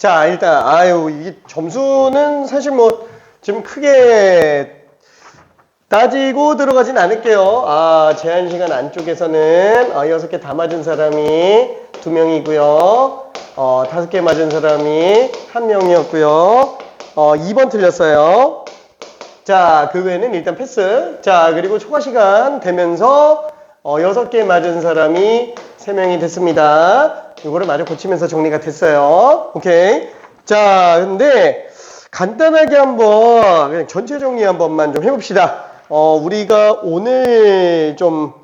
자, 일단, 이게 점수는 사실 뭐, 지금 크게 따지고 들어가진 않을게요. 제한 시간 안쪽에서는, 6개 다 맞은 사람이 2명이고요. 5개 맞은 사람이 1명이었고요. 2번 틀렸어요. 자, 그 외에는 일단 패스. 자, 그리고 초과 시간 되면서, 6개 맞은 사람이 3명이 됐습니다. 이거를 마저 고치면서 정리가 됐어요. 오케이. 자, 근데 간단하게 한번 그냥 전체 정리 한 번만 좀 해봅시다. 우리가 오늘 좀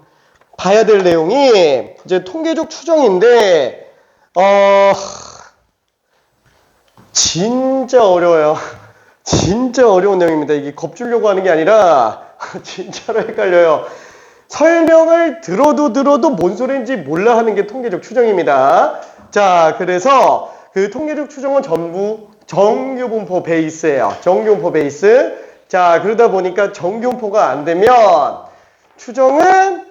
봐야 될 내용이 이제 통계적 추정인데, 진짜 어려워요. 진짜 어려운 내용입니다. 이게 겁주려고 하는 게 아니라 진짜로 헷갈려요. 설명을 들어도 뭔 소리인지 몰라 하는 게 통계적 추정입니다. 자, 그래서 그 통계적 추정은 전부 정규분포 베이스예요. 정규분포 베이스. 자, 그러다 보니까 정규분포가 안 되면 추정은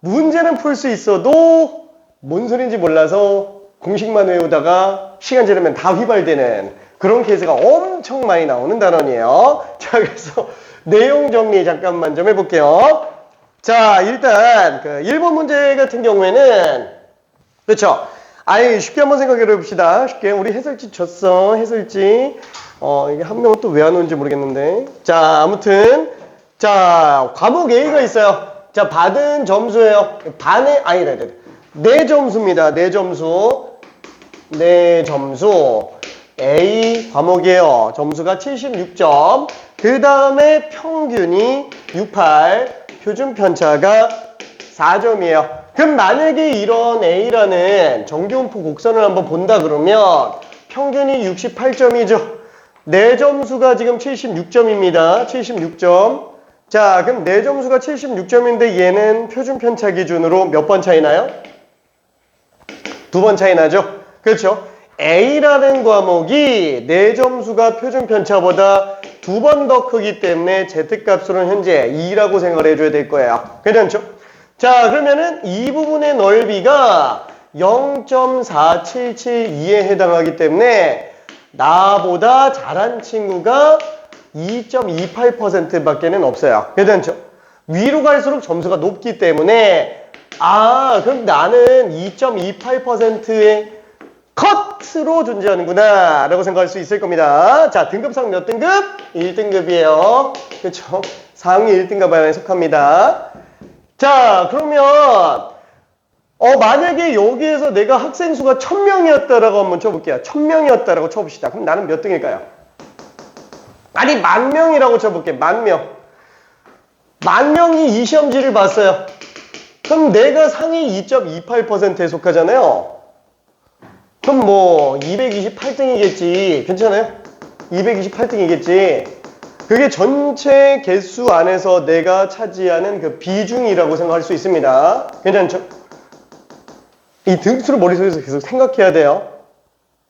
문제는 풀 수 있어도 뭔 소리인지 몰라서 공식만 외우다가 시간 지나면 다 휘발되는 그런 케이스가 엄청 많이 나오는 단원이에요. 자, 그래서 내용 정리 잠깐만 좀 해볼게요. 자, 일단 그 1번 문제 같은 경우에는 그렇죠. 쉽게 한번 생각해 봅시다. 쉽게 우리 해설지 줬어. 해설지. 이게 한 명은 또 왜 안 오는지 모르겠는데. 자, 아무튼 자, 과목 A가 있어요. 자, 받은 점수예요. 네 점수입니다. 네 점수. 네 점수. A 과목이에요. 점수가 76점. 그 다음에 평균이 68. 표준 편차가 4점이에요. 그럼 만약에 이런 A라는 정규분포 곡선을 한번 본다 그러면 평균이 68점이죠. 내 점수가 지금 76점입니다. 76점. 자, 그럼 내 점수가 76점인데 얘는 표준 편차 기준으로 몇 번 차이 나요? 2번 차이 나죠? 그렇죠? A라는 과목이 내 점수가 표준 편차보다 2번 더 크기 때문에 Z값으로는 현재 2라고 생각을 해줘야 될 거예요. 괜찮죠? 자, 그러면은 이 부분의 넓이가 0.477에 해당하기 때문에 나보다 잘한 친구가 2.28%밖에는 없어요. 괜찮죠? 위로 갈수록 점수가 높기 때문에 그럼 나는 2.28%의 컷으로 존재하는구나 라고 생각할 수 있을 겁니다. 자, 등급상 몇 등급? 1등급이에요. 그렇죠? 상위 1등급 안에 속합니다. 자, 그러면 만약에 여기에서 내가 학생 수가 1000명이었다라고 한번 쳐볼게요. 1000명이었다라고 쳐봅시다. 그럼 나는 몇 등일까요? 아니, 10,000명이라고 쳐볼게. 10,000명. 10,000명이 이 시험지를 봤어요. 그럼 내가 상위 2.28%에 속하잖아요. 그럼 뭐 228등이겠지. 괜찮아요? 228등이겠지. 그게 전체 개수 안에서 내가 차지하는 그 비중이라고 생각할 수 있습니다. 괜찮죠? 이 등수를 머릿속에서 계속 생각해야 돼요.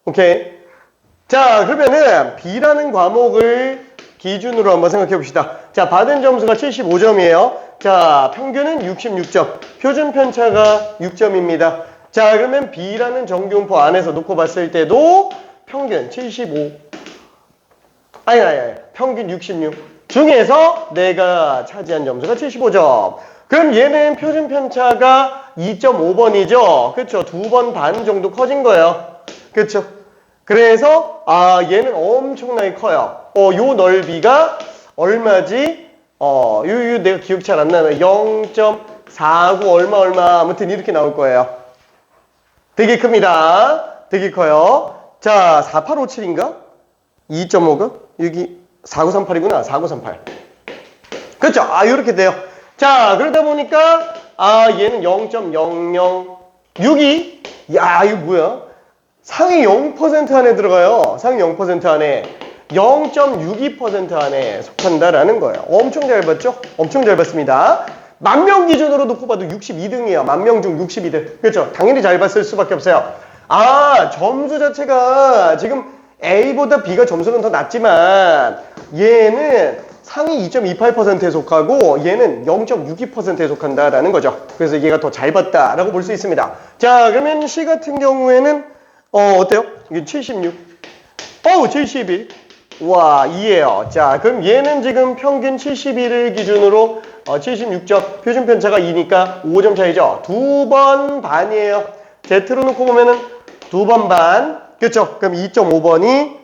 오케이. 자, 그러면은 B라는 과목을 기준으로 한번 생각해 봅시다. 자, 받은 점수가 75점이에요. 자, 평균은 66점. 표준 편차가 6점입니다. 자, 그러면 B라는 정규분포 안에서 놓고 봤을 때도 평균 75. 평균 66 중에서 내가 차지한 점수가 75점. 그럼 얘는 표준 편차가 2.5번이죠. 그렇죠? 2번 반 정도 커진 거예요. 그렇죠? 그래서 얘는 엄청나게 커요. 요 넓이가 얼마지? 내가 기억 잘 안 나네. 0.49 얼마 아무튼 이렇게 나올 거예요. 되게 큽니다. 되게 커요. 자, 4857인가? 2.5가? 여기 4938이구나. 4938. 그렇죠? 이렇게 돼요. 자, 그러다 보니까 얘는 0.0062. 야, 이거 뭐야? 상위 0% 안에 들어가요. 상위 0% 안에. 0.62% 안에 속한다라는 거예요. 엄청 잘 봤죠? 엄청 잘 봤습니다. 10,000명 기준으로 놓고 봐도 62등이에요. 10,000명 중 62등. 그렇죠? 당연히 잘 봤을 수밖에 없어요. 점수 자체가 지금 A보다 B가 점수는 더 낮지만 얘는 상위 2.28%에 속하고 얘는 0.62%에 속한다라는 거죠. 그래서 얘가 더 잘 봤다라고 볼 수 있습니다. 자, 그러면 C 같은 경우에는 어때요? 이게 76. 71. 와, 2예요. 자, 그럼 얘는 지금 평균 71을 기준으로 76점, 표준 편차가 2니까 5점 차이죠. 2번 반이에요. Z로 놓고 보면은 2번 반. 그쵸? 그럼 2.5번이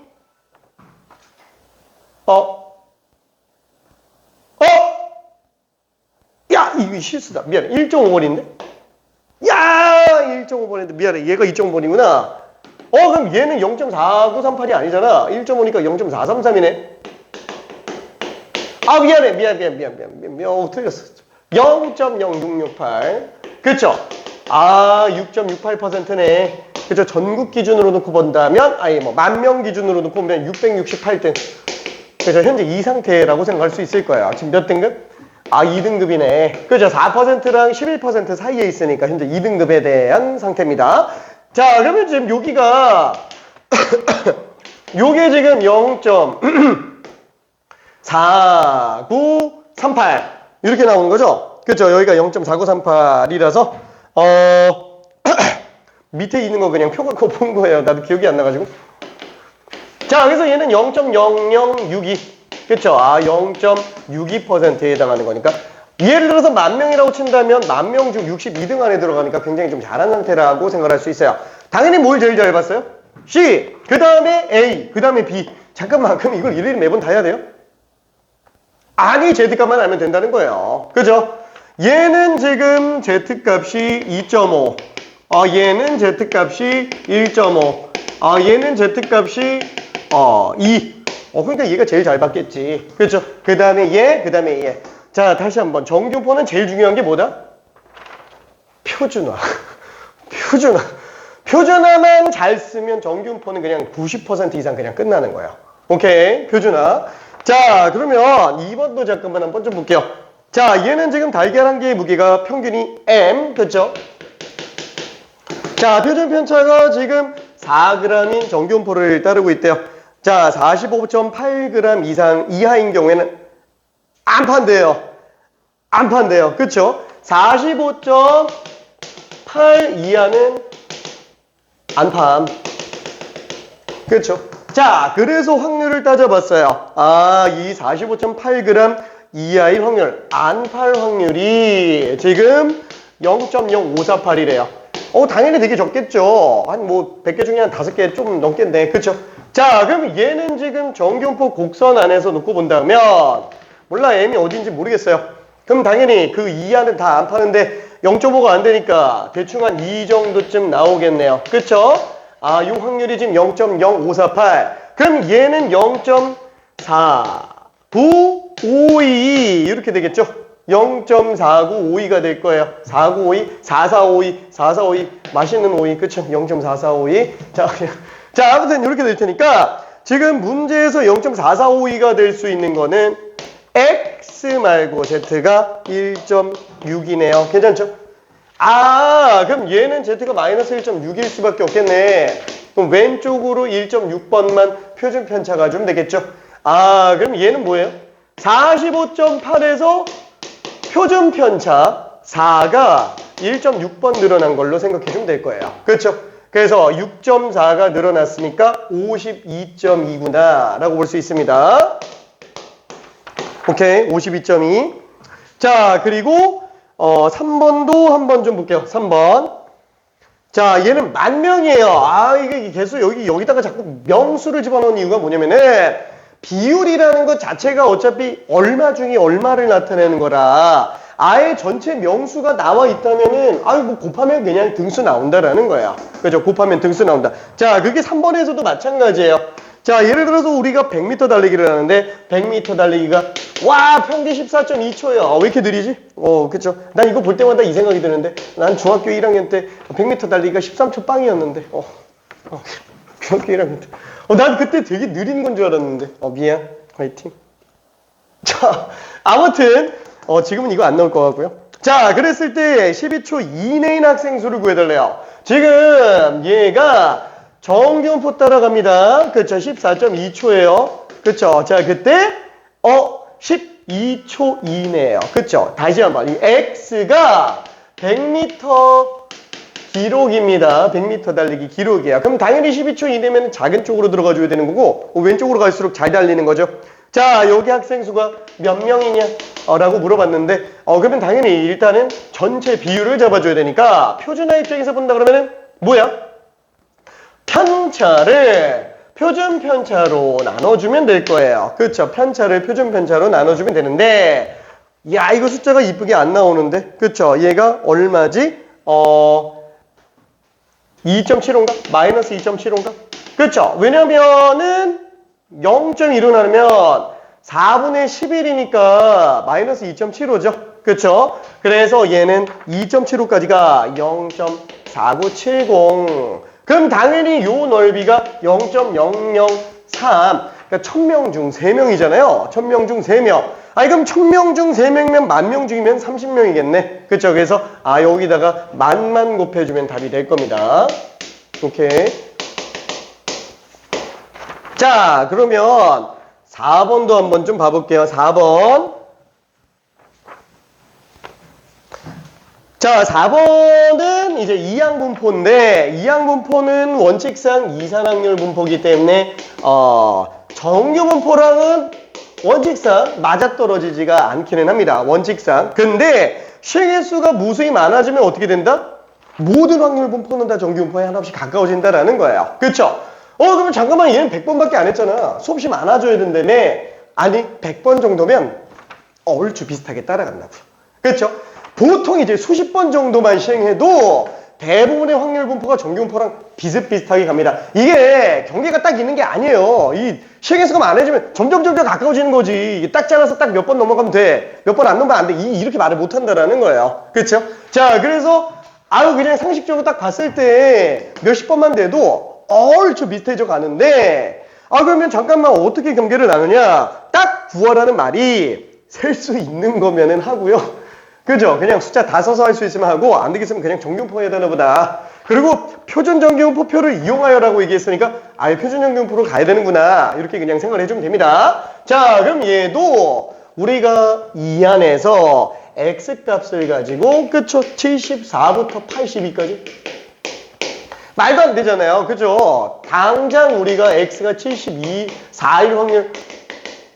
야, 이거 실수다. 미안해. 1.5번인데? 야, 1.5번인데 미안해. 얘가 2.5번이구나. 그럼 얘는 0.4938이 아니잖아. 1.5니까 0.433이네. 아, 미안. 틀렸어. 0.0668. 그쵸? 아, 6.68%네. 그쵸? 전국 기준으로 놓고 본다면, 만 명 기준으로 놓고 보면 668등. 그죠? 현재 이 상태라고 생각할 수 있을 거예요. 지금 몇 등급? 2등급이네. 그죠? 4%랑 11% 사이에 있으니까 현재 2등급에 대한 상태입니다. 자, 그러면 지금 여기가 요게 지금 0.4938 이렇게 나오는 거죠? 그죠? 여기가 0.4938이라서 밑에 있는 거 그냥 표 갖고 본 거예요. 나도 기억이 안 나가지고. 자, 그래서 얘는 0.0062 그쵸? 0.62%에 해당하는 거니까 예를 들어서 만 명이라고 친다면 만 명 중 62등 안에 들어가니까 굉장히 좀 잘한 상태라고 생각할 수 있어요. 당연히 뭘 제일 잘 봤어요? C, 그 다음에 A, 그 다음에 B. 잠깐만, 그럼 이걸 일일이 매번 다 해야 돼요? 아니, Z값만 알면 된다는 거예요. 그죠? 얘는 지금 Z값이 2.5 얘는 Z값이 1.5 얘는 Z값이 2 그러니까 얘가 제일 잘 받겠지. 그렇죠? 그 다음에 얘, 그 다음에 얘. 자, 다시 한번. 정규포는 제일 중요한 게 뭐다? 표준화. 표준화만 잘 쓰면 정규포는 그냥 90% 이상 그냥 끝나는 거예요. 오케이? 표준화. 자, 그러면 2번도 잠깐만 한번 좀 볼게요. 자, 얘는 지금 달걀 한 개의 무게가 평균이 M. 그렇죠? 자, 표준 편차가 지금 4g인 정규포를 따르고 있대요. 자, 45.8g 이하인 경우에는 안 판대요. 그쵸? 45.8 이하는 안 판. 그쵸? 자, 그래서 확률을 따져봤어요. 이 45.8g 이하의 확률, 안 팔 확률이 지금 0.0548이래요. 당연히 되게 적겠죠. 한 100개 중에 한 5개 좀 넘겠네. 그쵸? 자, 그럼 얘는 지금 정규포 곡선 안에서 놓고 본다면 몰라, M이 어딘지 모르겠어요. 그럼 당연히 그 이하는 다 안 파는데 0.5가 안 되니까 대충 한 2 정도쯤 나오겠네요. 그쵸? 이 확률이 지금 0.0548. 그럼 얘는 0.4952 이렇게 되겠죠? 0.4952가 될 거예요. 4952, 4452, 4452 맛있는 오이. 그쵸? 0.4452. 자, 아무튼 이렇게 될 테니까 지금 문제에서 0.4452가 될 수 있는 거는 X 말고 Z가 1.6이네요. 괜찮죠? 그럼 얘는 Z가 마이너스 1.6일 수밖에 없겠네. 그럼 왼쪽으로 1.6번만 표준 편차가 좀 되겠죠? 그럼 얘는 뭐예요? 45.8에서 표준 편차 4가 1.6번 늘어난 걸로 생각해 주면 될 거예요. 그렇죠? 그래서 6.4가 늘어났으니까 52.2구나 라고 볼 수 있습니다. 오케이, 52.2. 자, 그리고 3번도 한번 좀 볼게요. 3번. 자, 얘는 만 명이에요. 이게 계속 여기다가 자꾸 명수를 집어넣은 이유가 뭐냐면은 비율이라는 것 자체가 어차피 얼마 중에 얼마를 나타내는 거라 아예 전체 명수가 나와 있다면은 곱하면 그냥 등수 나온다라는 거야. 그죠? 곱하면 등수 나온다. 자, 그게 3번에서도 마찬가지예요. 자, 예를 들어서 우리가 100m 달리기를 하는데 100m 달리기가 평균 14.2초예요. 왜 이렇게 느리지? 그쵸? 난 이거 볼 때마다 이 생각이 드는데 난 중학교 1학년 때 100m 달리기가 13초 빵이었는데 중학교 1학년 때 난 그때 되게 느린 건 줄 알았는데 미안. 화이팅. 자, 아무튼 지금은 이거 안 나올 것 같고요. 자, 그랬을 때 12초 이내인 학생 수를 구해달래요. 지금 얘가 정규포 따라갑니다. 그쵸? 14.2초예요. 그쵸? 자, 그때 12초 이내예요. 그쵸? 다시 한번 이 X가 100m 기록입니다. 100m 달리기 기록이야. 그럼 당연히 12초 이내면 작은 쪽으로 들어가줘야 되는 거고 왼쪽으로 갈수록 잘 달리는 거죠. 자, 여기 학생 수가 몇 명이냐? 라고 물어봤는데 그러면 당연히 일단은 전체 비율을 잡아줘야 되니까 표준화 입장에서 본다 그러면은 뭐야? 편차를 표준 편차로 나눠주면 될 거예요. 그렇죠? 편차를 표준 편차로 나눠주면 되는데 야, 이거 숫자가 이쁘게 안 나오는데 그렇죠? 얘가 얼마지? 2.75인가? 마이너스 2.75인가? 그렇죠? 왜냐면은 0.1로 나누면 4분의 11이니까 마이너스 2.75죠? 그렇죠? 그래서 얘는 2.75까지가 0.4970. 그럼 당연히 요 넓이가 0.003. 그러니까 1000명 중 3명이잖아요. 1000명 중 3명. 아니 그럼 1000명 중 3명이면 10,000명 중이면 30명이겠네. 그렇죠? 그래서 여기다가 만만 곱해주면 답이 될 겁니다. 오케이. 자, 그러면 4번도 한번 좀 봐볼게요. 4번. 자, 4번은 이제 이항분포인데 이항분포는 원칙상 이산확률 분포이기 때문에 정규분포랑은 원칙상 맞아떨어지지가 않기는 합니다. 원칙상. 근데 실개수가 무수히 많아지면 어떻게 된다? 모든 확률 분포는 다 정규분포에 하나씩 가까워진다라는 거예요. 그쵸? 그러면 잠깐만 얘는 100번밖에 안 했잖아. 수없이 많아져야 된다며. 아니 100번 정도면 얼추 비슷하게 따라간다고요. 그렇죠? 보통 이제 수십 번 정도만 시행해도 대부분의 확률 분포가 정규분포랑 비슷비슷하게 갑니다. 이게 경계가 딱 있는 게 아니에요. 이 시행수가 많아지면 점점 가까워지는 거지. 이게 딱 잘라서 딱 몇 번 넘어가면 돼. 몇 번 안 넘으면 안 돼. 이렇게 말을 못 한다라는 거예요. 그렇죠? 자, 그래서 그냥 상식적으로 딱 봤을 때 몇십 번만 돼도 얼추 비슷해져 가는데 그러면 잠깐만 어떻게 경계를 나누냐? 딱 구하라는 말이 셀 수 있는 거면은 하고요. 그죠? 그냥 숫자 다 써서 할 수 있으면 하고 안 되겠으면 그냥 정규분포 해야 되나 보다. 그리고 표준 정규분포표를 이용하여라고 얘기했으니까 표준 정규분포로 가야 되는구나. 이렇게 그냥 생각을 해주면 됩니다. 자, 그럼 얘도 우리가 이 안에서 x값을 가지고 그쵸? 74부터 82까지 말도 안 되잖아요. 그죠? 당장 우리가 x가 72, 4일 확률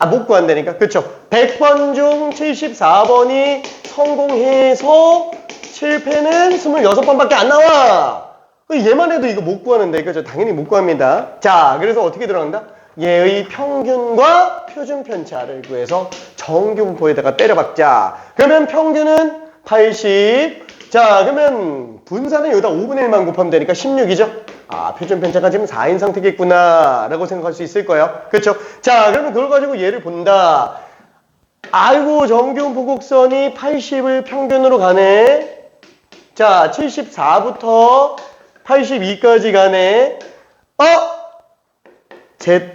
못 구한다니까. 그쵸? 100번 중 74번이 성공해서 실패는 26번밖에 안 나와. 얘만 해도 이거 못 구하는데. 그죠? 당연히 못 구합니다. 자, 그래서 어떻게 들어간다? 얘의 평균과 표준 편차를 구해서 정규분포에다가 때려박자. 그러면 평균은 80. 자, 그러면 분산은 여기다 5분의 1만 곱하면 되니까 16이죠? 표준 편차가 지금 4인 상태겠구나 라고 생각할 수 있을 거예요. 그렇죠? 자, 그러면 그걸 가지고 얘를 본다. 아이고, 정규분포 곡선이 80을 평균으로 가네. 자, 74부터 82까지 가네.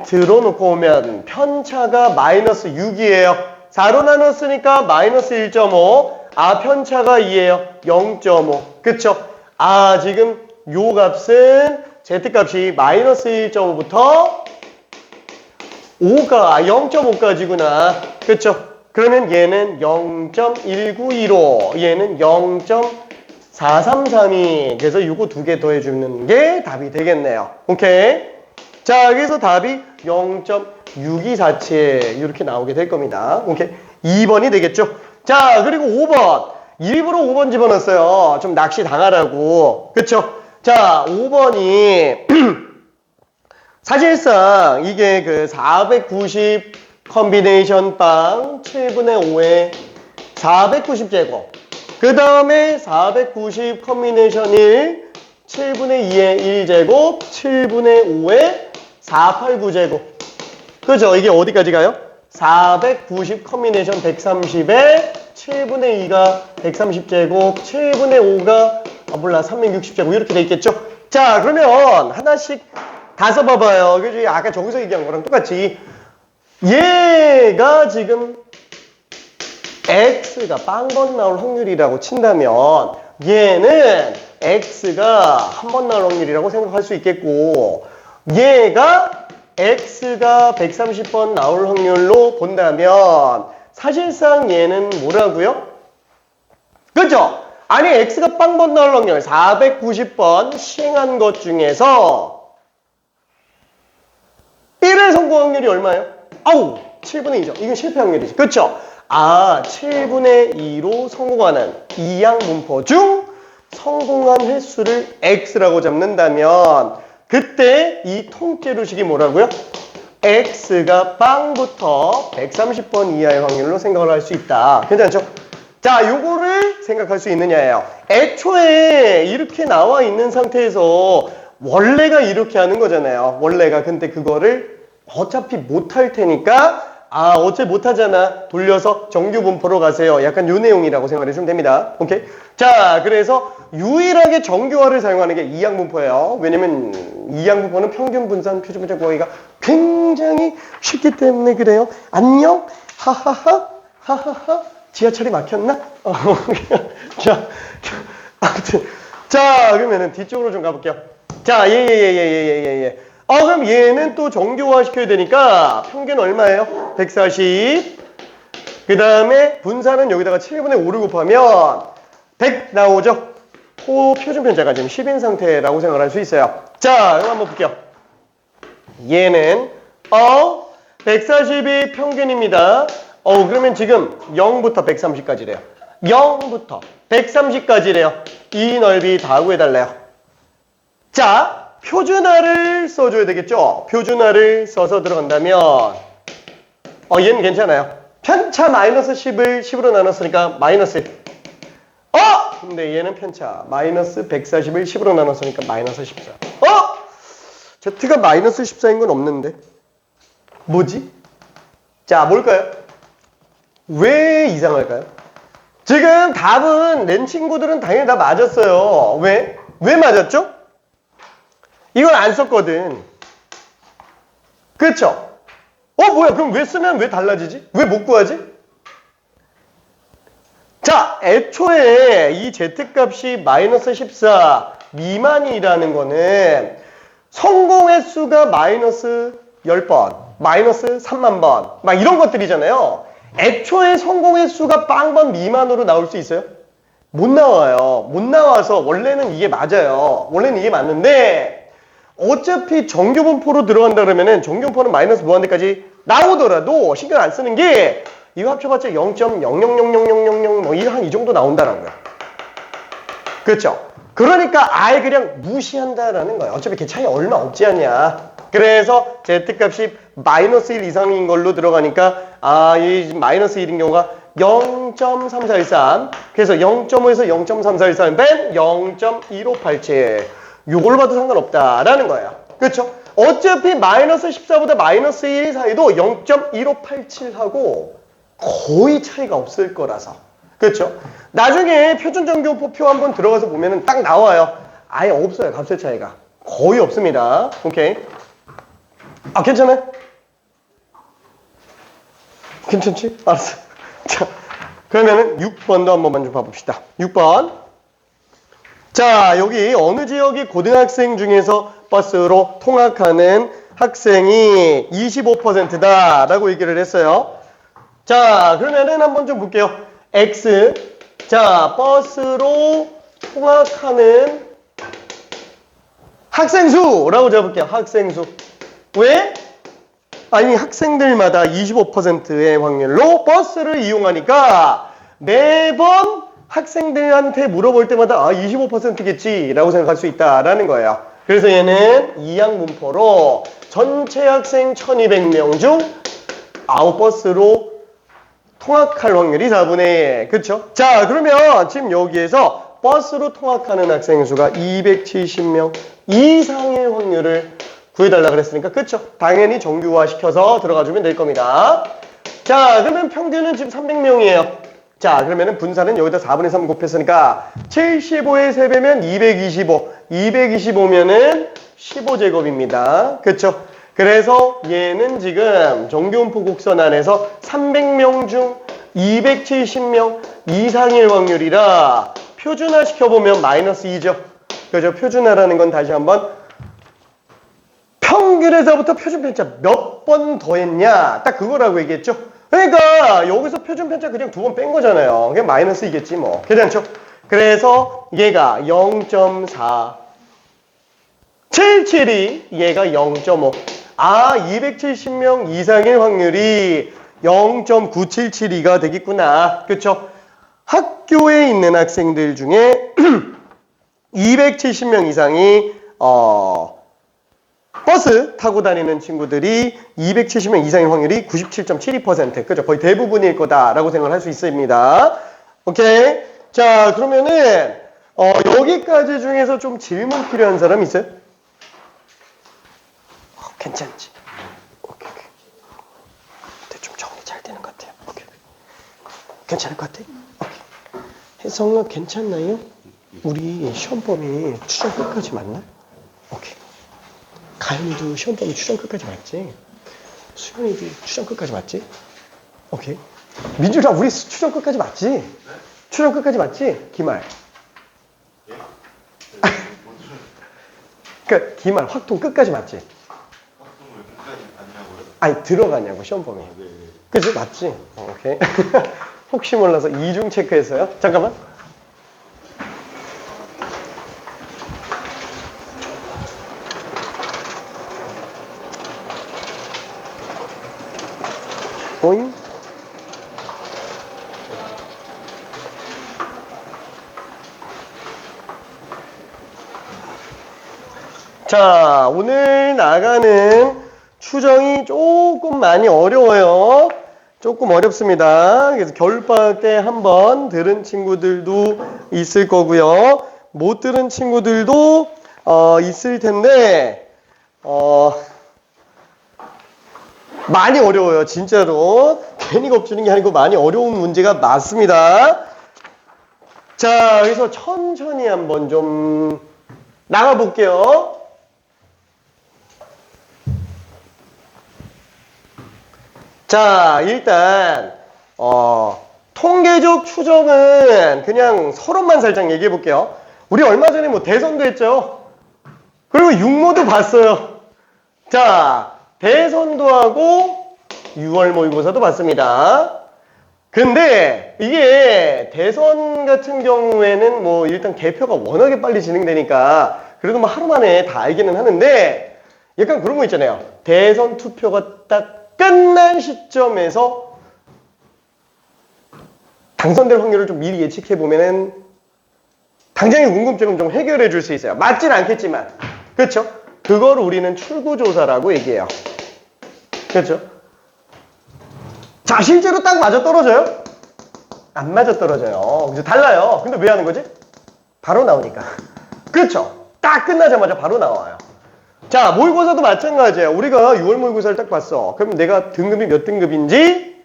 Z로 놓고 오면 편차가 마이너스 6이에요. 4로 나눴으니까 마이너스 1.5. 편차가 2예요. 0.5. 그쵸? 지금 요 값은 Z값이 마이너스 1.5부터 0.5까지구나. 그쵸? 그러면 얘는 0.1915, 얘는 0.433이. 그래서 요거 두 개 더해주는 게 답이 되겠네요. 오케이? 자, 그래서 답이 0.6247 이렇게 나오게 될 겁니다. 오케이? 2번이 되겠죠? 자, 그리고 5번. 일부러 5번 집어넣었어요. 좀 낚시 당하라고. 그쵸? 자, 5번이 사실상 이게 그 490 컨비네이션 빵 7분의 5에 490제곱. 그 다음에 490 컨비네이션 1 7분의 2에 1제곱 7분의 5에 489제곱. 그죠? 이게 어디까지 가요? 490 컨비네이션 130에 7분의 2가 130제곱, 7분의 5가 360제곱 이렇게 돼 있겠죠? 자, 그러면 하나씩 다 써봐봐요. 그지? 아까 저기서 얘기한 거랑 똑같이 얘가 지금 x가 빵번 나올 확률이라고 친다면 얘는 x가 한 번 나올 확률이라고 생각할 수 있겠고 얘가 x가 130번 나올 확률로 본다면 사실상 얘는 뭐라고요? 그죠? 아니 x가 빵번 나올 확률 490번 시행한 것 중에서 1의 성공 확률이 얼마예요? 아우 7분의 2죠. 이건 실패 확률이지. 그렇죠? 아 7분의 2로 성공하는 이항 분포 중 성공한 횟수를 x라고 잡는다면 그때 이 통째로식이 뭐라고요? x가 빵부터 130번 이하의 확률로 생각을 할 수 있다. 괜찮죠? 자, 요거를 생각할 수 있느냐예요. 애초에 이렇게 나와 있는 상태에서 원래가 이렇게 하는 거잖아요. 원래가. 근데 그거를 어차피 못할 테니까 아, 어차피 못하잖아. 돌려서 정규 분포로 가세요. 약간 요 내용이라고 생각해 주시면 됩니다. 오케이? 자, 그래서 유일하게 정규화를 사용하는 게 이항 분포예요. 왜냐면 이항 분포는 평균 분산 표준 분자 구하기가 굉장히 쉽기 때문에 그래요. 안녕? 하하하? 하하하? 지하철이 막혔나? 자, 아무튼. 자, 그러면은 뒤쪽으로 좀 가볼게요. 자, 예. 그럼 얘는 또 정규화 시켜야 되니까 평균 얼마예요? 140. 그 다음에 분산은 여기다가 7분의 5를 곱하면 100 나오죠? 표준 편차가 지금 10인 상태라고 생각할 수 있어요. 자, 그럼 한번 볼게요. 얘는 140이 평균입니다. 그러면 지금 0부터 130까지래요. 0부터 130까지래요. 이 넓이 다 구해달래요. 자, 표준화를 써줘야 되겠죠? 표준화를 써서 들어간다면 얘는 괜찮아요. 편차 마이너스 10을 10으로 나눴으니까 마이너스 1. 근데 얘는 편차 마이너스 140을 10으로 나눴으니까 마이너스 14. Z가 마이너스 14인 건 없는데 뭐지? 자, 뭘까요? 왜 이상할까요? 지금 답은 낸 친구들은 당연히 다 맞았어요. 왜? 왜 맞았죠? 이걸 안 썼거든. 그렇죠? 뭐야? 그럼 왜 쓰면 왜 달라지지? 왜 못 구하지? 자, 애초에 이 Z값이 마이너스 14 미만이라는 거는 성공 횟수가 마이너스 10번, 마이너스 3만 번, 막 이런 것들이잖아요. 애초에 성공 횟수가 빵번 미만으로 나올 수 있어요? 못 나와요. 못 나와서 원래는 이게 맞아요. 원래는 이게 맞는데 어차피 정규분포로 들어간다 그러면은 정규분포는 마이너스 무한대까지 나오더라도 신경 안 쓰는 게 이거 합쳐봤자 0.000000 뭐 이 정도 나온다라고요. 그렇죠? 그러니까 아예 그냥 무시한다라는 거예요. 어차피 그 차이 얼마 없지 않냐. 그래서 Z값이 마이너스 1 이상인 걸로 들어가니까 이 마이너스 1인 경우가 0.3413 그래서 0.5에서 0.3413 뺀 0.1587 요걸 봐도 상관없다라는 거예요. 그렇죠? 어차피 마이너스 14보다 마이너스 1 사이도 0.1587하고 거의 차이가 없을 거라서. 그렇죠? 나중에 표준정규분포표 한번 들어가서 보면은 딱 나와요. 아예 없어요. 값의 차이가. 거의 없습니다. 오케이. 괜찮아요? 괜찮지? 알았어. 자, 그러면은 6번도 한번만 좀 봐봅시다. 6번. 자, 여기 어느 지역의 고등학생 중에서 버스로 통학하는 학생이 25%다 라고 얘기를 했어요. 자, 그러면은 한번 좀 볼게요. X. 자, 버스로 통학하는 학생수라고 잡을게요. 학생수. 왜? 아니, 학생들마다 25%의 확률로 버스를 이용하니까 매번 학생들한테 물어볼 때마다 25%겠지 라고 생각할 수 있다라는 거예요. 그래서 얘는 이항분포로 전체 학생 1200명 중 9버스로 통학할 확률이 4분의 1. 그쵸? 자, 그러면 지금 여기에서 버스로 통학하는 학생 수가 270명 이상의 확률을 구해달라 그랬으니까 그쵸? 당연히 정규화 시켜서 들어가주면 될 겁니다. 자, 그러면 평균은 지금 300명이에요. 자, 그러면은 분산은 여기다 4분의 3 곱했으니까 75의 3배면 225. 225면은 15제곱입니다. 그쵸? 그래서 얘는 지금 정규분포 곡선 안에서 300명 중 270명 이상일 확률이라 표준화 시켜보면 마이너스 2죠. 그죠? 표준화라는 건 다시 한번 평균에서부터 표준 편차 몇 번 더했냐 딱 그거라고 얘기했죠. 그러니까 여기서 표준 편차 그냥 2번 뺀 거잖아요. 그게 마이너스 이겠지 뭐. 괜찮죠? 그래서 얘가 0.4 77이 얘가 0.5 270명 이상의 확률이 0.9772가 되겠구나. 그쵸? 학교에 있는 학생들 중에 270명 이상이 버스 타고 다니는 친구들이 270명 이상의 확률이 97.72%. 그죠? 거의 대부분일 거다라고 생각을 할 수 있습니다. 오케이. 자, 그러면은 여기까지 중에서 좀 질문 필요한 사람 있어요? 괜찮지? 오케이. 근데 좀 정리 잘 되는 것 같아요. 오케이. 괜찮을 것 같아? 오케이. 혜성아 괜찮나요? 우리 시험 범위 추정 끝까지 맞나? 오케이. 가연이도 시험 범위 추정 끝까지 맞지? 수연이도 추정 끝까지 맞지? 오케이. 민준아 우리 추정 끝까지 맞지? 네? 추정 끝까지 맞지? 기말. 그러니까 기말 확통 끝까지 맞지? 확통을 끝까지 봤냐고요? 아니 들어가냐고 시험 범위. 네. 그치? 맞지? 오케이. 혹시 몰라서 이중 체크했어요? 잠깐만. 오잉? 자, 오늘 나가는 추정이 조금 많이 어려워요. 조금 어렵습니다. 그래서 겨울방학 때 한번 들은 친구들도 있을 거고요. 못 들은 친구들도 있을 텐데 많이 어려워요. 진짜로. 괜히 겁주는 게 아니고 많이 어려운 문제가 많습니다. 자, 그래서 천천히 한번 좀 나가볼게요. 자, 일단 통계적 추정은 그냥 서론만 살짝 얘기해 볼게요. 우리 얼마 전에 뭐 대선도 했죠. 그리고 육모도 봤어요. 자, 대선도 하고 6월 모의고사도 봤습니다. 근데 이게 대선 같은 경우에는 뭐 일단 개표가 워낙에 빨리 진행되니까 그래도 뭐 하루 만에 다 알기는 하는데 약간 그런 거 있잖아요. 대선 투표가 딱 끝난 시점에서 당선될 확률을 좀 미리 예측해 보면은 당장의 궁금증을 좀 해결해 줄 수 있어요. 맞진 않겠지만. 그렇죠? 그걸 우리는 출구조사라고 얘기해요. 그렇죠? 자, 실제로 딱 맞아 떨어져요? 안 맞아 떨어져요. 그죠? 달라요. 근데 왜 하는 거지? 바로 나오니까. 그렇죠? 딱 끝나자마자 바로 나와요. 자, 모의고사도 마찬가지예요. 우리가 6월 모의고사를 딱 봤어. 그럼 내가 등급이 몇 등급인지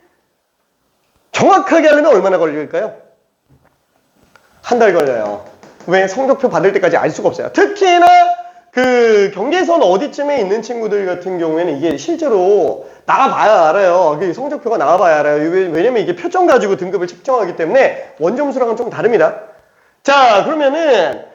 정확하게 하려면 얼마나 걸릴까요? 한 달 걸려요. 왜? 성적표 받을 때까지 알 수가 없어요. 특히나 그 경계선 어디쯤에 있는 친구들 같은 경우에는 이게 실제로 나와봐야 알아요. 성적표가 나와봐야 알아요. 왜냐면 이게 표점 가지고 등급을 측정하기 때문에 원점수랑은 좀 다릅니다. 자, 그러면은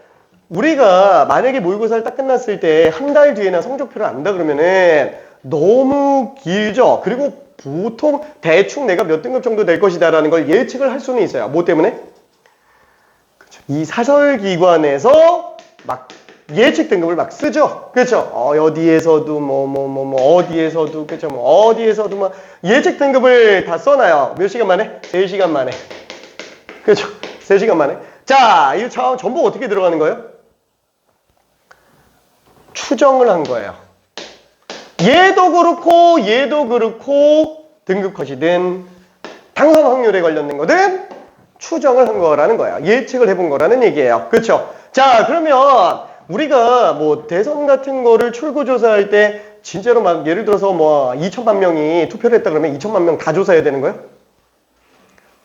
우리가 만약에 모의고사를 딱 끝났을 때 한 달 뒤에나 성적표를 안다 그러면은 너무 길죠. 그리고 보통 대충 내가 몇 등급 정도 될 것이다 라는 걸 예측을 할 수는 있어요. 뭐 때문에? 이 사설기관에서 막 예측 등급을 막 쓰죠. 그렇죠? 어디에서도 어디에서도 그렇죠? 어디에서도 막 예측 등급을 다 써놔요. 몇 시간 만에? 3시간 만에. 그렇죠? 3시간 만에. 자, 이 전부 어떻게 들어가는 거예요? 추정을 한 거예요. 얘도 그렇고 등급 컷이든 당선 확률에 관련된 거든 추정을 한 거라는 거예요. 예측을 해본 거라는 얘기예요. 그렇죠? 자, 그러면 우리가 뭐 대선 같은 거를 출구조사할 때 진짜로 막 예를 들어서 뭐 2천만 명이 투표를 했다 그러면 2천만 명 다 조사해야 되는 거예요?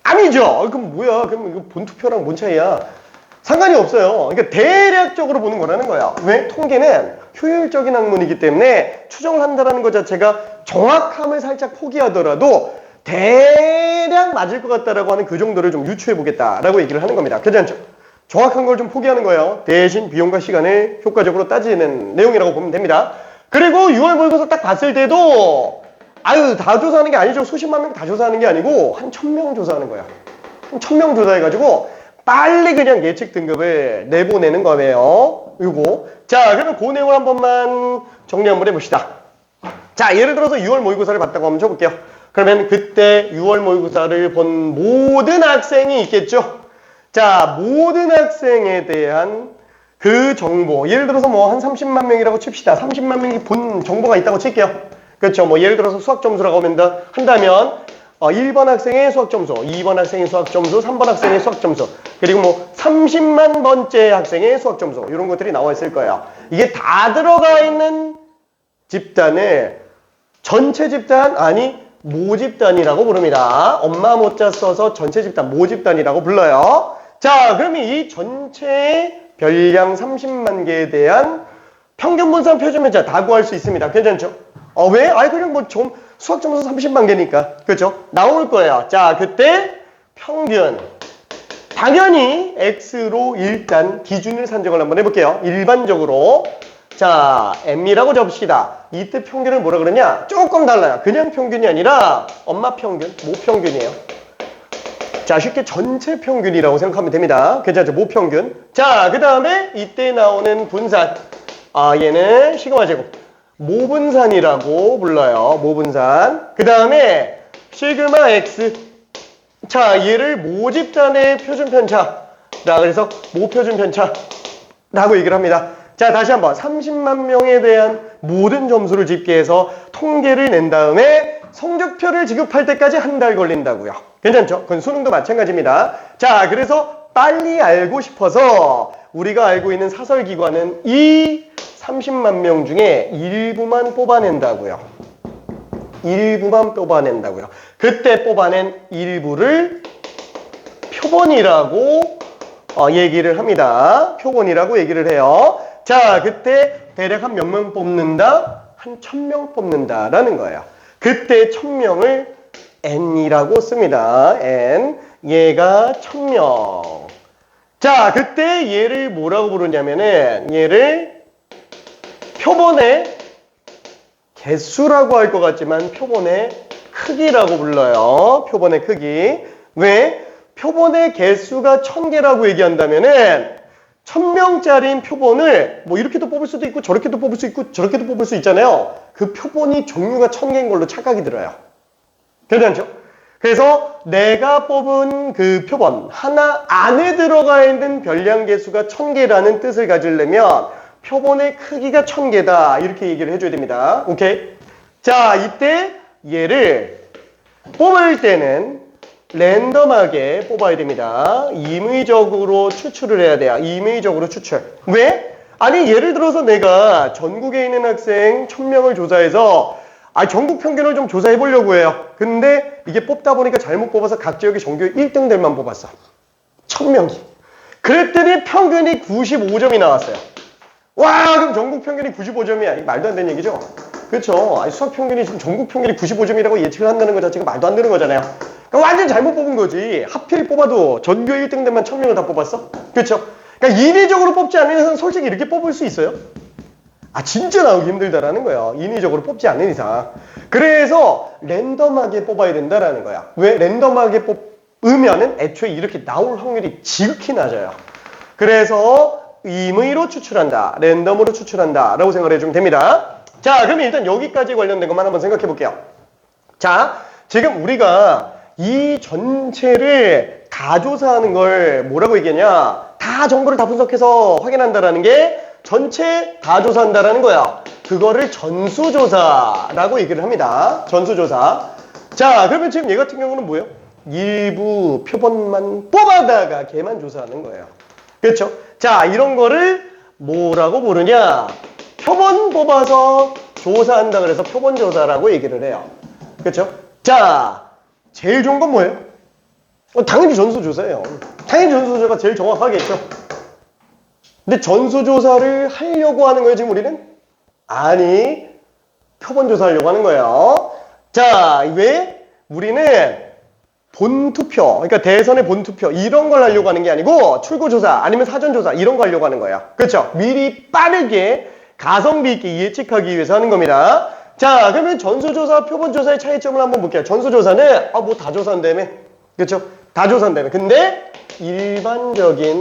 아니죠. 그럼 뭐야? 그럼 이거 본투표랑 뭔 차이야? 상관이 없어요. 그러니까 대략적으로 보는 거라는 거야. 왜? 통계는 효율적인 학문이기 때문에 추정을 한다는 것 자체가 정확함을 살짝 포기하더라도 대략 맞을 것 같다라고 하는 그 정도를 좀 유추해 보겠다라고 얘기를 하는 겁니다. 괜찮죠? 정확한 걸 좀 포기하는 거예요. 대신 비용과 시간을 효과적으로 따지는 내용이라고 보면 됩니다. 그리고 6월 모의고사 딱 봤을 때도 다 조사하는 게 아니죠. 수십만 명 다 조사하는 게 아니고 한 1000명 조사하는 거야. 1000명 조사해가지고 빨리 그냥 예측 등급을 내보내는 거예요. 요거. 자, 그러면 그 내용을 한 번만 정리 한번 해봅시다. 자, 예를 들어서 6월 모의고사를 봤다고 한번 쳐볼게요. 그러면 그때 6월 모의고사를 본 모든 학생이 있겠죠? 자, 모든 학생에 대한 그 정보. 예를 들어서 뭐 한 30만 명이라고 칩시다. 30만 명이 본 정보가 있다고 칠게요. 그렇죠. 뭐 예를 들어서 수학 점수라고 한다면 1번 학생의 수학 점수, 2번 학생의 수학 점수, 3번 학생의 수학 점수, 그리고 뭐 30만 번째 학생의 수학 점수, 이런 것들이 나와 있을 거예요. 이게 다 들어가 있는 집단을 전체 집단, 아니 모집단이라고 부릅니다. 엄마 모자 써서 전체 집단, 모집단이라고 불러요. 자, 그러면 이 전체 별량 30만 개에 대한 평균 분산 표준 편차 다 구할 수 있습니다. 괜찮죠? 왜? 아니 그냥 뭐 수학 점수 30만 개니까. 그렇죠? 나올 거예요. 자, 그때 평균 당연히 X로 일단 기준을 산정을 한번 해볼게요. 일반적으로 자, M이라고 접시다. 이때 평균을 뭐라 그러냐? 조금 달라요. 그냥 평균이 아니라 엄마 평균, 모 평균이에요. 자, 쉽게 전체 평균이라고 생각하면 됩니다. 괜찮죠? 모 평균. 자, 그 다음에 이때 나오는 분산. 얘는 시그마 제곱. 모분산이라고 불러요. 모분산. 그 다음에 시그마 X. 자, 얘를 모집단의 표준 편차라 그래서 모표준 편차라고 얘기를 합니다. 자, 다시 한번 30만 명에 대한 모든 점수를 집계해서 통계를 낸 다음에 성적표를 지급할 때까지 한 달 걸린다고요. 괜찮죠? 그건 수능도 마찬가지입니다. 자, 그래서 빨리 알고 싶어서 우리가 알고 있는 사설기관은 이 30만 명 중에 일부만 뽑아낸다고요. 일부만 뽑아낸다고요. 그때 뽑아낸 일부를 표본이라고 얘기를 합니다. 표본이라고 얘기를 해요. 자, 그때 대략 한 몇 명 뽑는다? 한 1000명 뽑는다라는 거예요. 그때 1000명을 N이라고 씁니다. N. 얘가 1000명. 자, 그때 얘를 뭐라고 부르냐면은 얘를 표본의 개수라고 할 것 같지만 표본의 크기라고 불러요. 표본의 크기. 왜? 표본의 개수가 1000개라고 얘기한다면은 1000명짜리 표본을 뭐 이렇게도 뽑을 수도 있고 저렇게도 뽑을 수 있고 저렇게도 뽑을 수 있잖아요. 그 표본이 종류가 1000개인 걸로 착각이 들어요. 괜찮죠? 그래서 내가 뽑은 그 표본 하나 안에 들어가 있는 별량 개수가 1000개라는 뜻을 가지려면 표본의 크기가 1000개다 이렇게 얘기를 해줘야 됩니다. 오케이? 자, 이때 얘를 뽑을 때는 랜덤하게 뽑아야 됩니다. 임의적으로 추출을 해야 돼요. 임의적으로 추출. 왜? 아니 예를 들어서 내가 전국에 있는 학생 1000명을 조사해서 전국 평균을 좀 조사해 보려고 해요. 근데 이게 뽑다 보니까 잘못 뽑아서 각 지역의 전교 1등들만 뽑았어. 1000명이. 그랬더니 평균이 95점이 나왔어요. 와, 그럼 전국 평균이 95점이야. 말도 안 되는 얘기죠? 그렇죠. 수학 평균이 지금 전국 평균이 95점이라고 예측을 한다는 거 자체가 말도 안 되는 거잖아요. 그러니까 완전 잘못 뽑은 거지. 하필 뽑아도 전교 1등들만 1000명을 다 뽑았어? 그렇죠? 그러니까 인위적으로 뽑지 않는 이상 솔직히 이렇게 뽑을 수 있어요? 진짜 나오기 힘들다라는 거예요. 인위적으로 뽑지 않는 이상. 그래서 랜덤하게 뽑아야 된다라는 거야. 왜? 랜덤하게 뽑으면은 애초에 이렇게 나올 확률이 지극히 낮아요. 그래서 임의로 추출한다. 랜덤으로 추출한다. 라고 생각을 해주면 됩니다. 자, 그러면 일단 여기까지 관련된 것만 한번 생각해 볼게요. 자, 지금 우리가 이 전체를 다 조사하는 걸 뭐라고 얘기하냐? 다 정보를 다 분석해서 확인한다라는 게 전체 다 조사한다라는 거야. 그거를 전수조사라고 얘기를 합니다. 전수조사. 자, 그러면 지금 얘 같은 경우는 뭐예요? 일부 표본만 뽑아다가 걔만 조사하는 거예요. 그렇죠? 자, 이런 거를 뭐라고 부르냐? 표본 뽑아서 조사한다 그래서 표본조사라고 얘기를 해요. 그렇죠? 자, 제일 좋은 건 뭐예요? 당연히 전수조사예요. 당연히 전수조사가 제일 정확하겠죠. 근데 전수조사를 하려고 하는 거예요, 지금 우리는? 아니, 표본조사 하려고 하는 거예요. 자, 왜? 우리는 본투표, 그러니까 대선의 본투표 이런 걸 하려고 하는 게 아니고 출구조사 아니면 사전조사 이런 거 하려고 하는 거예요. 그렇죠? 미리 빠르게 가성비 있게 예측하기 위해서 하는 겁니다. 자, 그러면 전수조사, 표본조사의 차이점을 한번 볼게요. 전수조사는 뭐 다 조사한다며. 그렇죠? 다 조사한다면. 근데 일반적인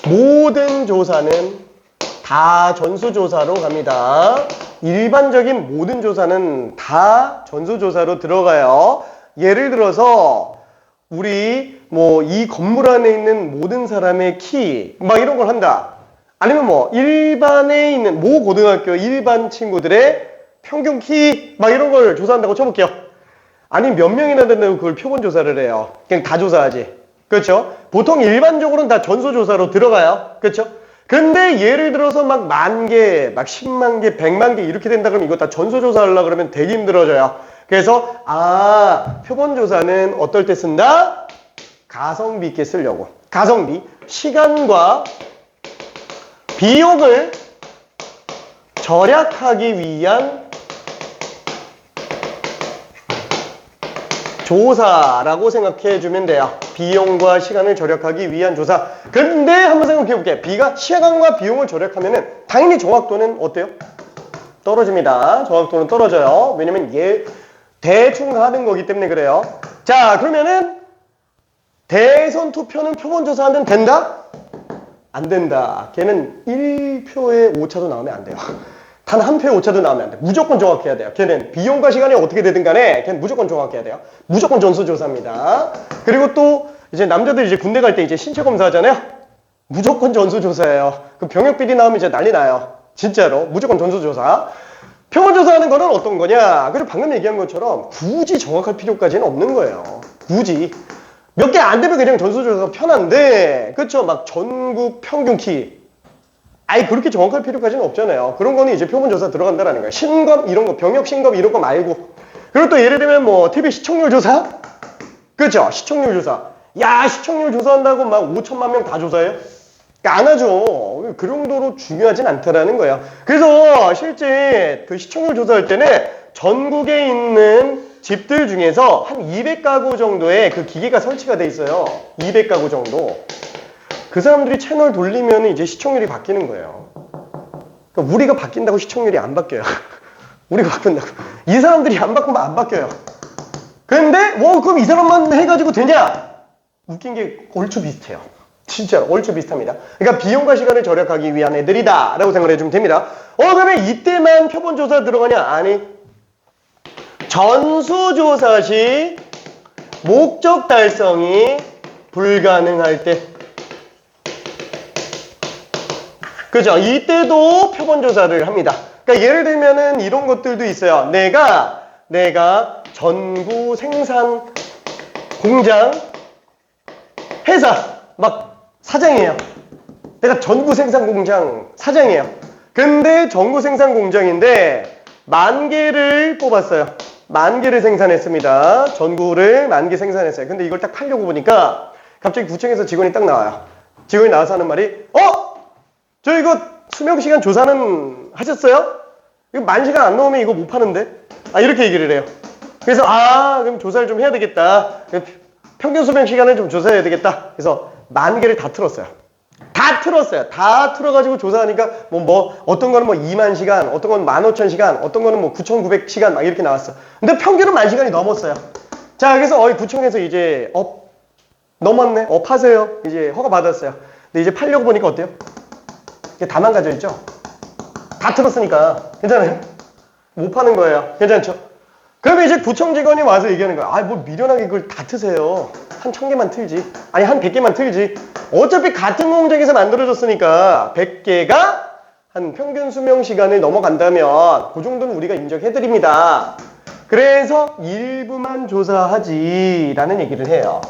모든 조사는 다 전수조사로 갑니다. 일반적인 모든 조사는 다 전수조사로 들어가요. 예를 들어서 우리 뭐 이 건물 안에 있는 모든 사람의 키 막 이런 걸 한다. 아니면 뭐 일반에 있는 모 고등학교 일반 친구들의 평균 키 막 이런 걸 조사한다고 쳐볼게요. 아니 몇 명이나 된다고 그걸 표본 조사를 해요. 그냥 다 조사하지. 그렇죠? 보통 일반적으로는 다 전수조사로 들어가요. 그렇죠? 근데 예를 들어서 막 10,000개, 막 10만 개, 100만 개 이렇게 된다 그러면 이거 다 전수조사 하려고 그러면 되게 힘들어져요. 그래서 표본조사는 어떨 때 쓴다? 가성비 있게 쓰려고. 가성비, 시간과 비용을 절약하기 위한 조사라고 생각해 주면 돼요. 비용과 시간을 절약하기 위한 조사. 근데 한번 생각해 볼게요. 시간과 비용을 절약하면은 당연히 정확도는 어때요? 떨어집니다. 정확도는 떨어져요. 왜냐면 대충 하는 거기 때문에 그래요. 자, 그러면은 대선 투표는 표본 조사하면 된다? 안 된다. 걔는 1표의 오차도 나오면 안 돼요. 단 한 표의 오차도 나오면 안 돼. 무조건 정확해야 돼요. 걔는 비용과 시간이 어떻게 되든 간에 걔는 무조건 정확해야 돼요. 무조건 전수조사입니다. 그리고 또 이제 남자들 이제 군대 갈 때 이제 신체 검사 하잖아요. 무조건 전수조사예요. 그 병역 비리 나오면 이제 난리 나요. 진짜로. 무조건 전수조사. 표본조사하는 거는 어떤 거냐? 그리고 방금 얘기한 것처럼 굳이 정확할 필요까지는 없는 거예요. 굳이. 몇 개 안 되면 그냥 전수조사가 편한데, 그쵸? 막 전국 평균 키. 아예 그렇게 정확할 필요까지는 없잖아요. 그런 거는 이제 표본조사 들어간다라는 거예요. 신검 이런 거, 병역 신검 이런 거 말고. 그리고 또 예를 들면 뭐 TV 시청률 조사? 그죠? 시청률 조사. 야, 시청률 조사한다고 막 5천만 명 다 조사해요? 안 하죠. 그 정도로 중요하진 않다라는 거예요. 그래서 실제 그 시청률 조사할 때는 전국에 있는 집들 중에서 한 200가구 정도의 그 기계가 설치가 돼 있어요. 200가구 정도. 그 사람들이 채널 돌리면 이제 시청률이 바뀌는 거예요. 그러니까 우리가 바뀐다고 시청률이 안 바뀌어요. 우리가 바꾼다고. 이 사람들이 안 바꾸면 안 바뀌어요. 근데 그럼 이 사람만 해가지고 되냐? 웃긴 게 얼추 비슷해요. 진짜 얼추 비슷합니다. 그러니까 비용과 시간을 절약하기 위한 애들이다 라고 생각을 해주면 됩니다. 그러면 이때만 표본조사 들어가냐? 아니, 전수조사 시 목적 달성이 불가능할 때, 그죠? 이때도 표본조사를 합니다. 그러니까 예를 들면은 이런 것들도 있어요. 내가 전구 생산 공장 회사 막 사장이에요. 내가 전구 생산 공장 사장이에요. 근데 전구 생산 공장인데 10,000개를 뽑았어요. 10,000개를 생산했습니다. 전구를 10,000개 생산했어요. 근데 이걸 딱 팔려고 보니까 갑자기 구청에서 직원이 딱 나와요. 직원이 나와서 하는 말이 저 이거 수명시간 조사는 하셨어요? 이거 10,000시간 안 넘으면 이거 못 파는데? 이렇게 얘기를 해요. 그래서 그럼 조사를 좀 해야 되겠다. 평균 수명시간을 좀 조사해야 되겠다. 그래서 10,000개를 다 틀었어요. 다 틀었어요. 다 틀어가지고 조사하니까 어떤 거는 20,000시간, 어떤 건 15,000시간, 어떤 거는 9,900시간 막 이렇게 나왔어. 근데 평균은 10,000시간이 넘었어요. 자, 그래서 구청에서 이제 넘었네. 하세요. 이제 허가 받았어요. 근데 이제 팔려고 보니까 어때요? 이게 다 망가져 있죠? 다 틀었으니까. 괜찮아요? 못 파는 거예요. 괜찮죠? 그러면 이제 구청 직원이 와서 얘기하는 거야. 뭐 미련하게 그걸 다 트세요. 한 1,000개만 틀지. 아니, 한 100개만 틀지. 어차피 같은 공장에서 만들어졌으니까 100개가 한 평균 수명 시간을 넘어간다면 그 정도는 우리가 인정해드립니다. 그래서 일부만 조사하지라는 얘기를 해요.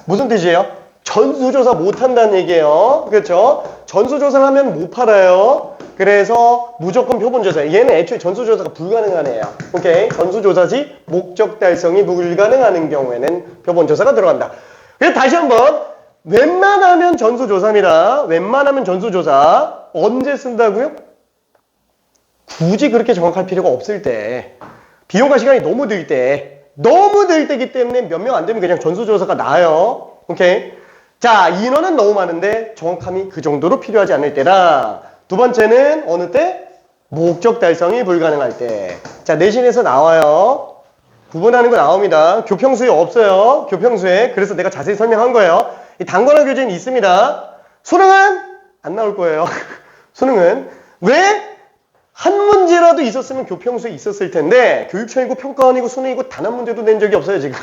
무슨 뜻이에요? 전수조사 못한다는 얘기예요. 그렇죠? 전수조사를 하면 못 팔아요. 그래서 무조건 표본조사. 얘는 애초에 전수조사가 불가능한 애야. 오케이? 전수조사 시 목적 달성이 불가능한 경우에는 표본조사가 들어간다. 그래서 다시 한번 웬만하면 전수조사입니다. 웬만하면 전수조사. 언제 쓴다고요? 굳이 그렇게 정확할 필요가 없을 때, 비용과 시간이 너무 들 때이기 때문에 몇 명 안 되면 그냥 전수조사가 나아요. 오케이? 자, 인원은 너무 많은데 정확함이 그 정도로 필요하지 않을 때다. 두 번째는 어느 때? 목적 달성이 불가능할 때. 자, 내신에서 나와요. 구분하는 거 나옵니다. 교평수에 없어요. 교평수에. 그래서 내가 자세히 설명한 거예요. 이 단권한 교재는 있습니다. 수능은 안 나올 거예요. 수능은. 왜? 한 문제라도 있었으면 교평수에 있었을 텐데 교육청이고 평가원이고 수능이고 단 한 문제도 낸 적이 없어요 지금.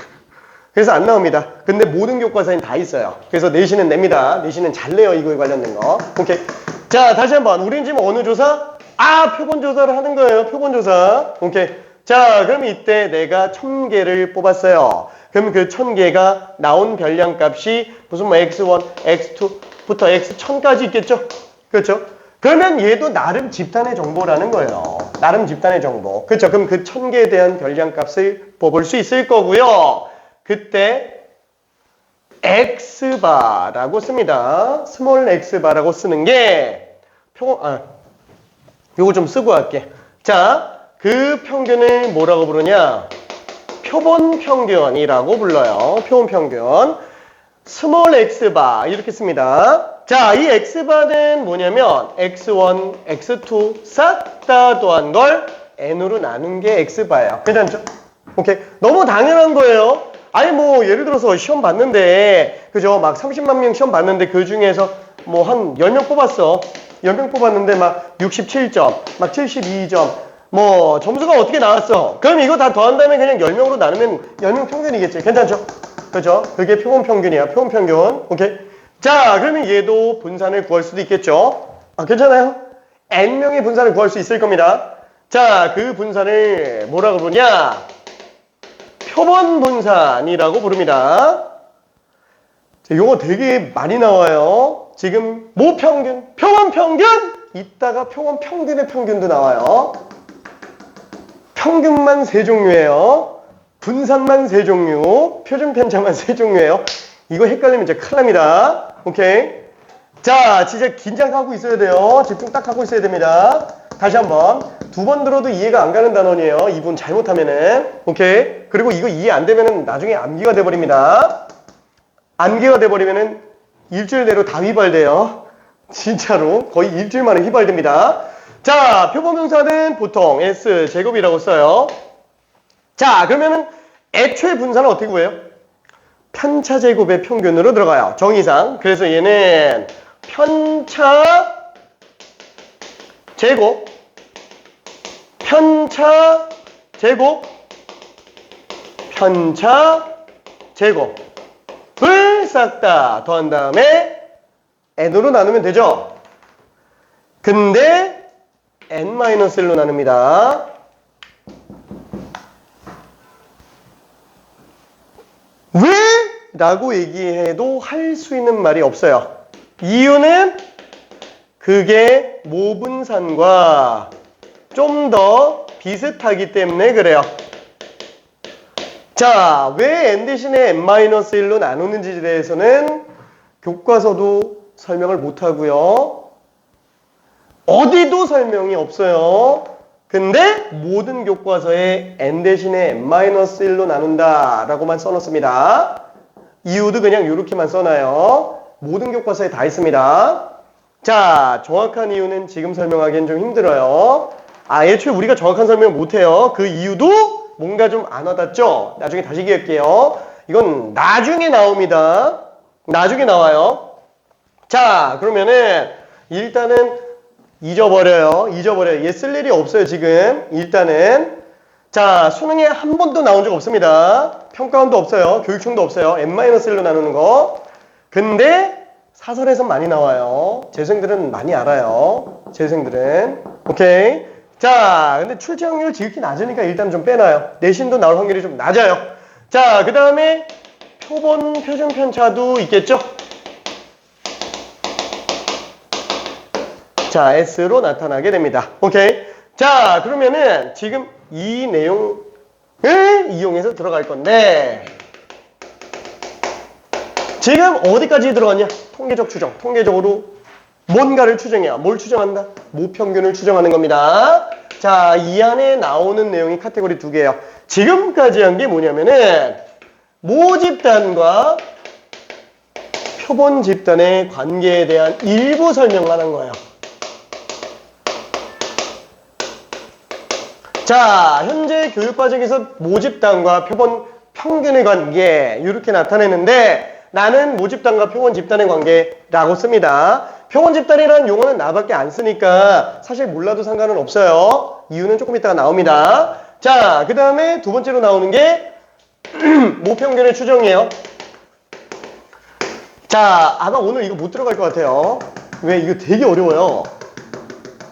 그래서 안 나옵니다. 근데 모든 교과서엔 다 있어요. 그래서 내신은 냅니다. 내신은 잘 내요 이거에 관련된 거. 오케이. 자 다시 한번 우리는 지금 어느 조사? 표본 조사를 하는 거예요. 표본 조사. 오케이. 자 그럼 이때 내가 1000개를 뽑았어요. 그럼 그 1000개가 나온 별량값이 무슨 뭐 x1, x2부터 x1000까지 있겠죠? 그렇죠? 그러면 얘도 나름 집단의 정보라는 거예요. 나름 집단의 정보. 그렇죠? 그럼 그 1000개에 대한 별량값을 뽑을 수 있을 거고요. 그때 x바라고 씁니다. 스몰 x바라고 쓰는 게 요거 좀 쓰고 할게. 자, 그 평균을 뭐라고 부르냐? 표본 평균이라고 불러요. 표본 평균. 스몰 x바 이렇게 씁니다. 자, 이 x바는 뭐냐면 x1, x2 싹 다 더한 걸 n으로 나눈 게 x바예요. 괜찮죠? 오케이. 너무 당연한 거예요. 아니 뭐 예를 들어서 시험 봤는데 그죠? 막 30만 명 시험 봤는데 그 중에서 뭐 한 10명 뽑았어. 10명 뽑았는데 막 67점, 막 72점 뭐 점수가 어떻게 나왔어? 그럼 이거 다 더한 다음에 그냥 10명으로 나누면 10명 평균이겠지. 괜찮죠? 그죠? 그게 표본 평균이야. 표본 평균. 오케이. 자, 그러면 얘도 분산을 구할 수도 있겠죠? 괜찮아요? n명의 분산을 구할 수 있을 겁니다. 자, 그 분산을 뭐라고 부르냐? 표본 분산이라고 부릅니다. 자, 요거 되게 많이 나와요. 지금 뭐 평균? 표본 평균? 이따가 표본 평균의 평균도 나와요. 평균만 3종류예요. 분산만 3종류, 표준 편차만 3종류예요. 이거 헷갈리면 이제 큰일 납니다. 오케이. 자, 진짜 긴장하고 있어야 돼요. 집중 딱 하고 있어야 됩니다. 다시 한번. 2번 들어도 이해가 안 가는 단원이에요. 이분 잘못하면은. 오케이. 그리고 이거 이해 안 되면은 나중에 암기가 돼버립니다. 암기가 돼버리면은 일주일 내로 다 휘발돼요. 진짜로. 거의 일주일 만에 휘발됩니다. 자, 표본분산은 보통 S제곱이라고 써요. 자, 그러면은 애초에 분산은 어떻게 구해요? 편차 제곱의 평균으로 들어가요. 정의상. 그래서 얘는 편차 제곱, 편차 제곱, 편차 제곱을 싹 다 더한 다음에 n으로 나누면 되죠. 근데 n-1로 나눕니다. 왜? 라고 얘기해도 할 수 있는 말이 없어요. 이유는 그게 모분산과 좀 더 비슷하기 때문에 그래요. 자, 왜 n 대신에 n-1로 나누는지에 대해서는 교과서도 설명을 못하고요. 어디도 설명이 없어요. 근데 모든 교과서에 n 대신에 n-1로 나눈다 라고만 써놓습니다. 이유도 그냥 이렇게만 써놔요. 모든 교과서에 다 있습니다. 자, 정확한 이유는 지금 설명하기엔 좀 힘들어요. 애초에 우리가 정확한 설명을 못해요. 그 이유도 뭔가 좀 안 와닿죠? 나중에 다시 얘기할게요. 이건 나중에 나옵니다. 나중에 나와요. 자, 그러면은 일단은 잊어버려요. 얘 쓸 일이 없어요, 지금. 일단은. 자, 수능에 한 번도 나온 적 없습니다. 평가원도 없어요. 교육청도 없어요. n-1로 나누는 거. 근데 사설에서 많이 나와요. 재생들은 많이 알아요. 재생들은. 오케이. 자, 근데 출제 확률 지극히 낮으니까 일단 좀 빼놔요. 내신도 나올 확률이 좀 낮아요. 자, 그 다음에 표본 표준 편차도 있겠죠? 자, S로 나타나게 됩니다. 오케이. 자, 그러면은 지금 이 내용을 이용해서 들어갈 건데 지금 어디까지 들어갔냐? 통계적 추정. 통계적으로 뭔가를 추정해요. 뭘 추정한다? 모평균을 추정하는 겁니다. 자, 이 안에 나오는 내용이 카테고리 2개예요. 지금까지 한 게 뭐냐면은 모집단과 표본 집단의 관계에 대한 일부 설명만 한 거예요. 자, 현재 교육과정에서 모집단과 표본 평균의 관계 이렇게 나타내는데 나는 모집단과 표본 집단의 관계라고 씁니다. 표본 집단이라는 용어는 나밖에 안 쓰니까 사실 몰라도 상관은 없어요. 이유는 조금 이따가 나옵니다. 자, 그 다음에 두 번째로 나오는 게 모평균의 추정이에요. 자, 아마 오늘 이거 못 들어갈 것 같아요. 왜? 이거 되게 어려워요.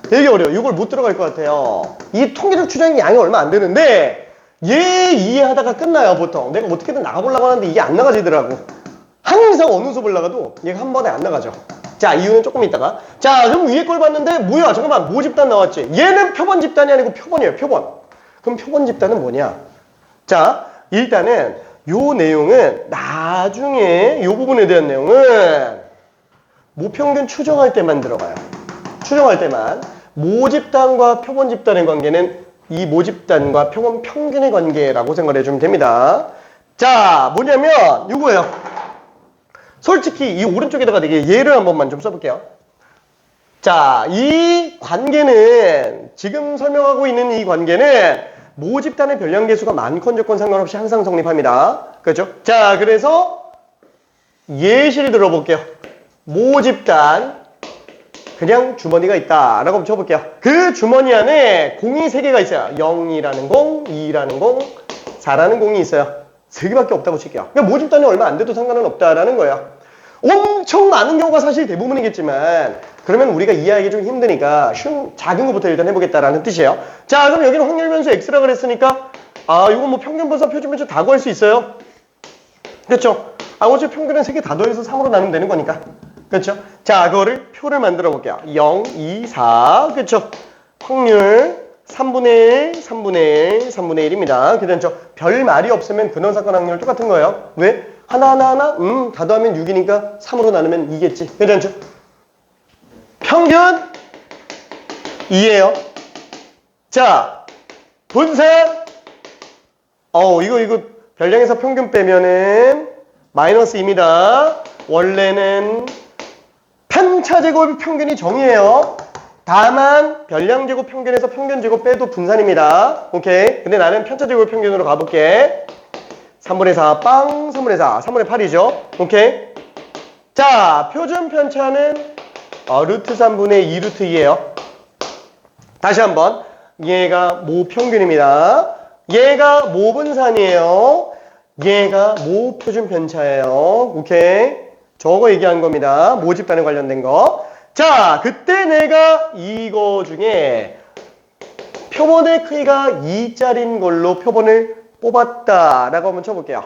되게 어려워. 이걸 못 들어갈 것 같아요. 이 통계적 추정이 양이 얼마 안 되는데 얘 이해하다가 끝나요, 보통. 내가 어떻게든 나가보려고 하는데 이게 안 나가지더라고. 항상 어느 수업을 나가도 얘가 한 번에 안 나가죠. 자, 이유는 조금 있다가. 자, 그럼 위에 걸 봤는데 뭐야? 잠깐만, 모집단 나왔지? 얘는 표본 집단이 아니고 표본이에요, 표본. 그럼 표본 집단은 뭐냐? 자, 일단은 요 내용은 나중에 요 부분에 대한 내용은 모평균 추정할 때만 들어가요. 추정할 때만. 모집단과 표본 집단의 관계는 이 모집단과 표본 평균의 관계라고 생각을 해주면 됩니다. 자, 뭐냐면 이거예요. 솔직히 이 오른쪽에다가 되게 예를 한 번만 좀 써볼게요. 자, 이 관계는 지금 설명하고 있는 이 관계는 모집단의 별량계수가 많건 적건 상관없이 항상 성립합니다. 그렇죠? 자, 그래서 예시를 들어볼게요. 모집단 그냥 주머니가 있다라고 한번 쳐볼게요. 그 주머니 안에 공이 3개가 있어요. 0이라는 공, 2라는 공, 4라는 공이 있어요. 3개밖에 없다고 칠게요. 그러니까 모집단이 얼마 안 돼도 상관은 없다라는 거예요. 엄청 많은 경우가 사실 대부분이겠지만 그러면 우리가 이해하기 좀 힘드니까 작은 것부터 일단 해보겠다라는 뜻이에요. 자, 그럼 여기는 확률 변수 x라 그랬으니까 이건 뭐 평균 분사, 표준 변수 다 구할 수 있어요. 그렇죠? 어차피 평균은 3개 다 더해서 3으로 나누면 되는 거니까. 그렇죠? 자, 그거를 표를 만들어 볼게요. 0, 2, 4. 그렇죠? 확률 3분의 1, 3분의 1, 3분의 1입니다. 괜찮죠? 별 말이 없으면 근원 사건 확률 똑같은 거예요. 왜? 하나, 다 더하면 6이니까 3으로 나누면 2겠지. 괜찮죠? 평균 2예요. 자, 분산. 이거 별량에서 평균 빼면은 마이너스 2입니다. 원래는 편차제곱 평균이 정이에요. 다만 별량제곱 평균에서 평균제곱 빼도 분산입니다. 오케이. 근데 나는 편차제곱 평균으로 가볼게. 3분의 4 빵, 3분의 4, 3분의 8이죠. 오케이. 자, 표준 편차는 루트 3분의 2 루트 2예요. 다시 한번. 얘가 모평균입니다. 얘가 모분산이에요. 얘가 모표준 편차예요. 오케이. 저거 얘기한 겁니다. 모집단에 관련된 거. 자, 그때 내가 이거 중에 표본의 크기가 2짜리인 걸로 표본을 뽑았다라고 한번 쳐볼게요.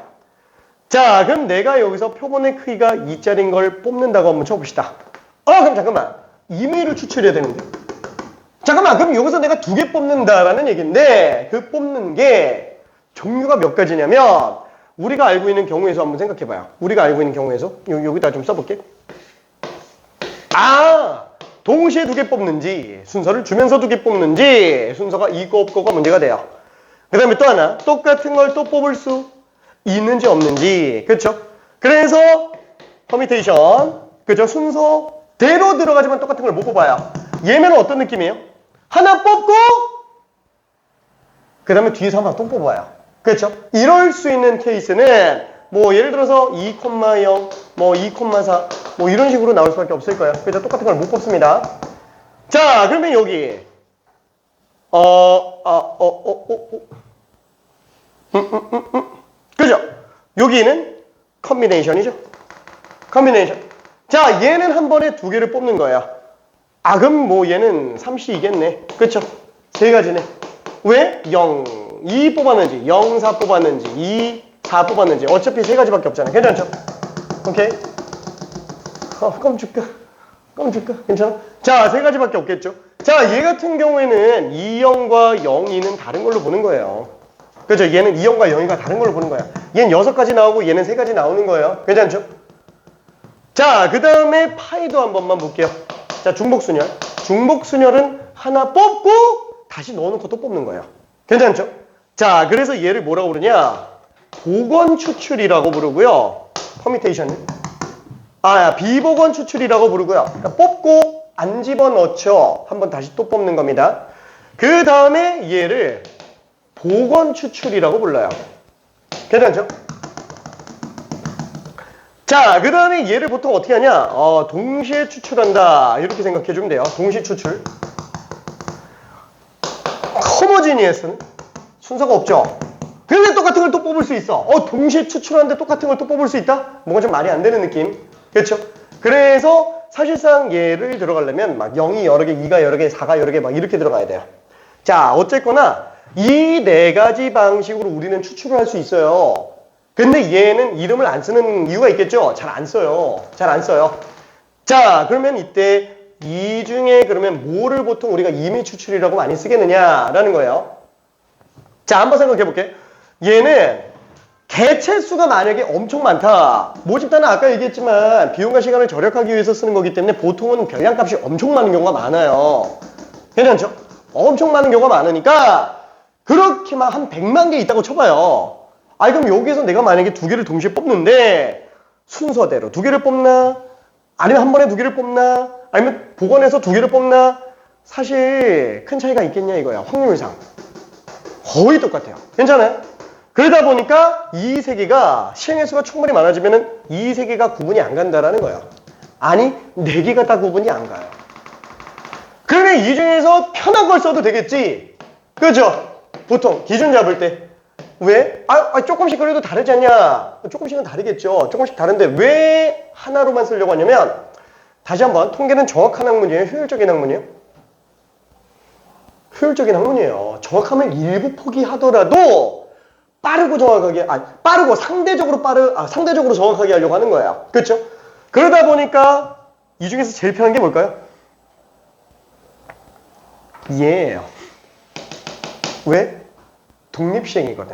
자, 그럼 내가 여기서 표본의 크기가 2짜리인 걸 뽑는다고 한번 쳐봅시다. 그럼 잠깐만. 임의를 추출해야 되는데. 잠깐만, 그럼 여기서 내가 2개 뽑는다라는 얘기인데 그 뽑는 게 종류가 몇 가지냐면 우리가 알고 있는 경우에서 한번 생각해봐요. 우리가 알고 있는 경우에서 여기다 좀 써볼게. 동시에 2개 뽑는지 순서를 주면서 2개 뽑는지 순서가 있고 없고가 문제가 돼요. 그 다음에 또 하나 똑같은 걸 또 뽑을 수 있는지 없는지. 그렇죠? 그래서 퍼미테이션 그죠? 순서대로 들어가지만 똑같은 걸 못 뽑아요. 얘면 어떤 느낌이에요? 하나 뽑고 그 다음에 뒤에서 하나 또 뽑아요. 그렇죠? 이럴 수 있는 케이스는 뭐 예를 들어서 2,0 뭐 2,4 뭐 이런 식으로 나올 수밖에 없을 거예요. 그래서 똑같은 걸 못 뽑습니다. 자, 그러면 여기 그죠? 여기는 컨비네이션이죠. 컨비네이션. 자, 얘는 한 번에 2개를 뽑는 거야. 그럼 뭐 얘는 3C이겠네. 그쵸? 3가지네. 왜? 0, 2 뽑았는지, 0, 4 뽑았는지, 2, 4 뽑았는지. 어차피 3가지밖에 없잖아. 괜찮죠? 오케이? 껌 줄까? 괜찮아? 자, 3가지밖에 없겠죠? 자, 얘 같은 경우에는 2,0과 0,2는 다른 걸로 보는 거예요. 그죠? 얘는 2,0과 0,2가 다른 걸로 보는 거야. 얘는 6가지 나오고 얘는 3가지 나오는 거예요. 괜찮죠? 자, 그 다음에 파이도 한 번만 볼게요. 자, 중복순열. 중복순열은 하나 뽑고 다시 넣어놓고 또 뽑는 거예요. 괜찮죠? 자, 그래서 얘를 뭐라고 부르냐? 복원 추출이라고 부르고요. 퍼미테이션. 비복원 추출이라고 부르고요. 그러니까 뽑고 안 집어넣죠. 한번 다시 또 뽑는 겁니다. 그 다음에 얘를 복원 추출이라고 불러요. 괜찮죠? 자, 그 다음에 얘를 보통 어떻게 하냐? 동시에 추출한다. 이렇게 생각해 주면 돼요. 동시 추출. 호모지니어스는 순서가 없죠? 근데 똑같은 걸 또 뽑을 수 있어. 동시에 추출하는데 똑같은 걸 또 뽑을 수 있다? 뭔가 좀 말이 안 되는 느낌. 그렇죠? 그래서 사실상 얘를 들어가려면 막 0이 여러 개, 2가 여러 개, 4가 여러 개 막 이렇게 들어가야 돼요. 자, 어쨌거나 이 네 가지 방식으로 우리는 추출을 할 수 있어요. 근데 얘는 이름을 안 쓰는 이유가 있겠죠? 잘 안 써요. 잘 안 써요. 자, 그러면 이때 이 중에 그러면 뭐를 보통 우리가 임의 추출이라고 많이 쓰겠느냐라는 거예요. 자, 한번 생각해 볼게. 얘는 개체수가 만약에 엄청 많다. 모집단은 아까 얘기했지만 비용과 시간을 절약하기 위해서 쓰는 거기 때문에 보통은 별량값이 엄청 많은 경우가 많아요. 괜찮죠? 엄청 많은 경우가 많으니까 그렇게 막 한 100만 개 있다고 쳐봐요. 그럼 여기에서 내가 만약에 두 개를 동시에 뽑는데 순서대로 두 개를 뽑나? 아니면 한 번에 두 개를 뽑나? 아니면 복원해서 두 개를 뽑나? 사실 큰 차이가 있겠냐 이거야. 확률상. 거의 똑같아요. 괜찮아요? 그러다 보니까 이 세 개가 시행의 수가 충분히 많아지면은 이 세 개가 구분이 안 간다라는 거예요. 아니, 네 개가 다 구분이 안 가요. 그러면 이 중에서 편한 걸 써도 되겠지? 그죠? 보통 기준 잡을 때. 왜? 조금씩 그래도 다르지 않냐? 조금씩은 다르겠죠. 조금씩 다른데 왜 하나로만 쓰려고 하냐면 다시 한번 통계는 정확한 학문이에요? 효율적인 학문이에요? 효율적인 학문이에요. 정확하면 일부 포기하더라도 빠르고 정확하게, 빠르고 상대적으로 정확하게 하려고 하는 거예요. 그렇죠? 그러다 보니까 이 중에서 제일 편한 게 뭘까요? 얘예요. 왜? 독립시행이거든.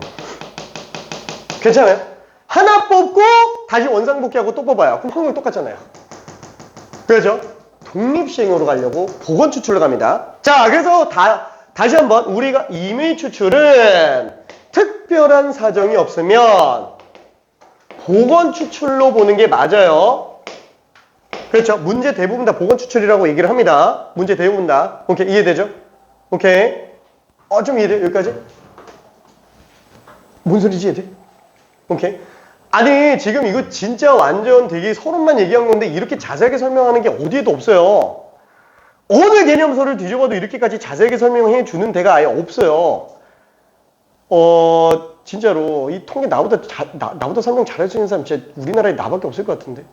괜찮아요? 하나 뽑고 다시 원상복귀하고 또 뽑아요. 그럼 확률 똑같잖아요. 그렇죠? 독립시행으로 가려고 복원 추출로 갑니다. 자, 그래서 다시 한번 우리가 임의 추출은 특별한 사정이 없으면 복원 추출로 보는 게 맞아요. 그렇죠? 문제 대부분 다 복원 추출이라고 얘기를 합니다. 문제 대부분 다. 오케이, 이해되죠? 오케이. 좀 이해돼? 여기까지? 뭔 소리지, 얘들? 오케이. 아니, 지금 이거 진짜 완전 되게 서론만 얘기한 건데 이렇게 자세하게 설명하는 게 어디에도 없어요. 어느 개념서를 뒤져봐도 이렇게까지 자세하게 설명해 주는 데가 아예 없어요. 진짜로 이 통계 나보다 설명 잘할 수 있는 사람 진짜 우리나라에 나밖에 없을 것 같은데.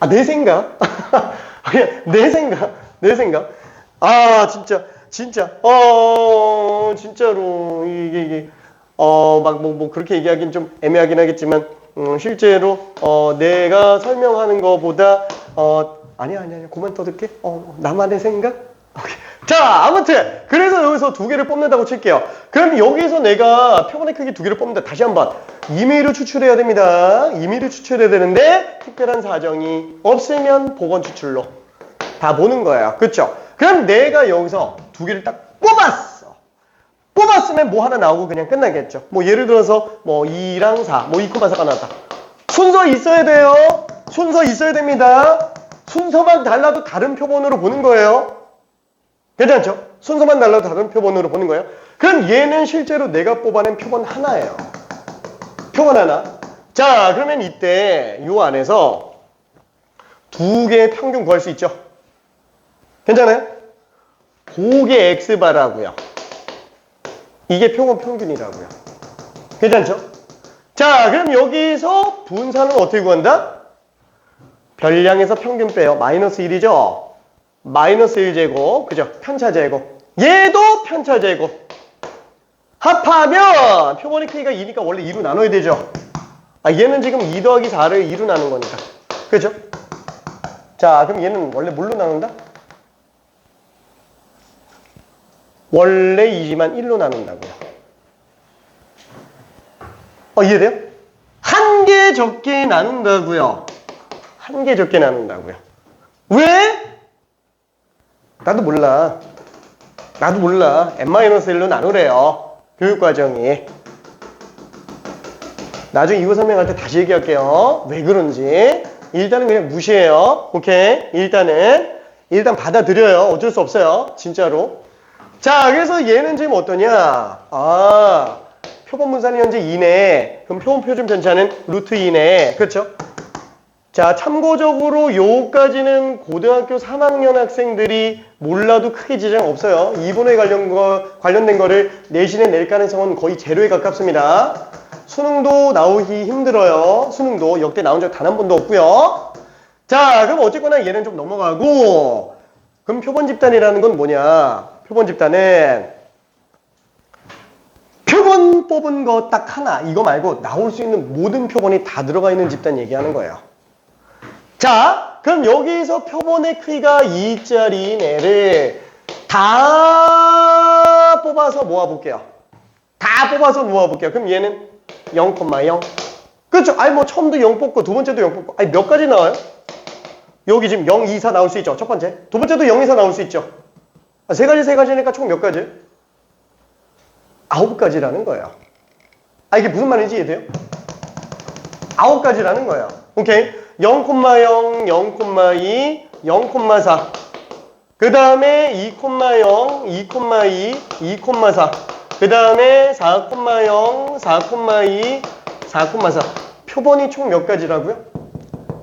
내 생각? 내 생각. 진짜로 이게 막 그렇게 얘기하긴 좀 애매하긴 하겠지만 실제로 내가 설명하는 거보다 아니야 그만 떠들게. 나만의 생각? 오케이. 자, 아무튼 그래서 여기서 두 개를 뽑는다고 칠게요. 그럼 여기서 내가 표본의 크기 두 개를 뽑는다. 다시 한번 임의로 추출해야 됩니다. 임의로 추출해야 되는데 특별한 사정이 없으면 복원 추출로 다 보는 거예요. 그렇죠? 그럼 내가 여기서 두 개를 딱 뽑았으면 뭐 하나 나오고 그냥 끝나겠죠. 뭐 예를 들어서 뭐 2랑 4, 뭐 2,4가 나왔다. 순서 있어야 돼요. 순서 있어야 됩니다. 순서만 달라도 다른 표본으로 보는 거예요. 괜찮죠? 순서만 달라도 다른 표본으로 보는 거예요. 그럼 얘는 실제로 내가 뽑아낸 표본 하나예요. 표본 하나. 자, 그러면 이때 요 안에서 두 개의 평균 구할 수 있죠? 괜찮아요? 그게 X바라고요. 이게 표본 평균이라고요. 괜찮죠? 자, 그럼 여기서 분산은 어떻게 구한다? 별량에서 평균 빼요. 마이너스 1이죠? 마이너스 1제곱, 그죠? 편차제곱. 얘도 편차제곱. 합하면 표본의 크기가 2니까 원래 2로 나눠야 되죠? 얘는 지금 2 더하기 4를 2로 나눈 거니까. 그죠? 자, 그럼 얘는 원래 뭘로 나눈다? 원래 2지만 1로 나눈다고요. 이해돼요? 한 개 적게 나눈다고요. 한 개 적게 나눈다고요. 왜? 나도 몰라. n-1로 나누래요. 교육과정이. 나중에 이거 설명할 때 다시 얘기할게요. 왜 그런지. 일단은 그냥 무시해요. 오케이? 일단 받아들여요. 어쩔 수 없어요. 진짜로. 자, 그래서 얘는 지금 어떠냐? 아, 표본 분산이 현재 2네. 그럼 표본 표준 편차는 루트 2네. 그렇죠? 자, 참고적으로 요까지는 고등학교 3학년 학생들이 몰라도 크게 지장 없어요. 2분의 관련된 거를 내신에 낼 가능성은 거의 제로에 가깝습니다. 수능도 나오기 힘들어요. 수능도 역대 나온 적 단 한 번도 없고요. 자, 그럼 어쨌거나 얘는 좀 넘어가고, 그럼 표본 집단이라는 건 뭐냐? 표본 집단은 표본 뽑은 거 딱 하나, 이거 말고 나올 수 있는 모든 표본이 다 들어가 있는 집단 얘기하는 거예요. 자, 그럼 여기서 표본의 크기가 2짜리인 애를 다 뽑아서 모아볼게요. 다 뽑아서 모아볼게요. 그럼 얘는 0,0. 그렇죠? 아니 뭐 처음도 0 뽑고 두 번째도 0 뽑고 아니 몇 가지 나와요? 여기 지금 0, 2, 4 나올 수 있죠. 첫 번째. 두 번째도 0, 2, 4 나올 수 있죠. 세 가지니까 총 몇 가지? 9가지라는 거예요. 아, 이게 무슨 말인지 이해돼요? 9가지라는 거예요. 오케이? 0,0, 0,2, 0,4. 그 다음에 2,0, 2,2, 2,4. 그 다음에 4,0, 4,2, 4,4. 표본이 총 몇 가지라고요?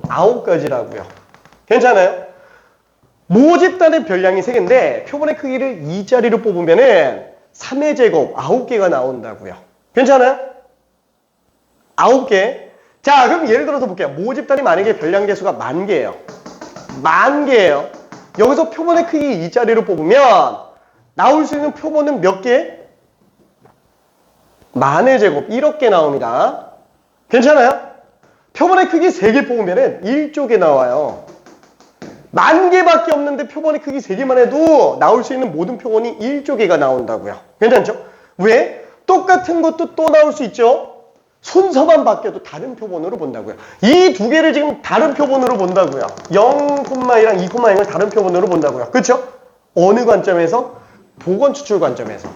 9가지라고요. 괜찮아요? 모집단의 별량이 3개인데 표본의 크기를 2짜리로 뽑으면은 3의 제곱 9개가 나온다고요. 괜찮아요? 9개. 자, 그럼 예를 들어서 볼게요. 모집단이 만약에 별량 개수가 10,000개예요. 10,000개예요. 여기서 표본의 크기 2짜리로 뽑으면 나올 수 있는 표본은 몇 개? 10,000의 제곱 1억 개 나옵니다. 괜찮아요? 표본의 크기 3개 뽑으면 1조 개 나와요. 10,000개밖에 없는데 표본의 크기 3개만 해도 나올 수 있는 모든 표본이 1조 개가 나온다고요. 괜찮죠? 왜? 똑같은 것도 또 나올 수 있죠? 순서만 바뀌어도 다른 표본으로 본다고요. 이 두 개를 지금 다른 표본으로 본다고요. 0,2랑 2,0을 다른 표본으로 본다고요. 그렇죠? 어느 관점에서? 보건 추출 관점에서.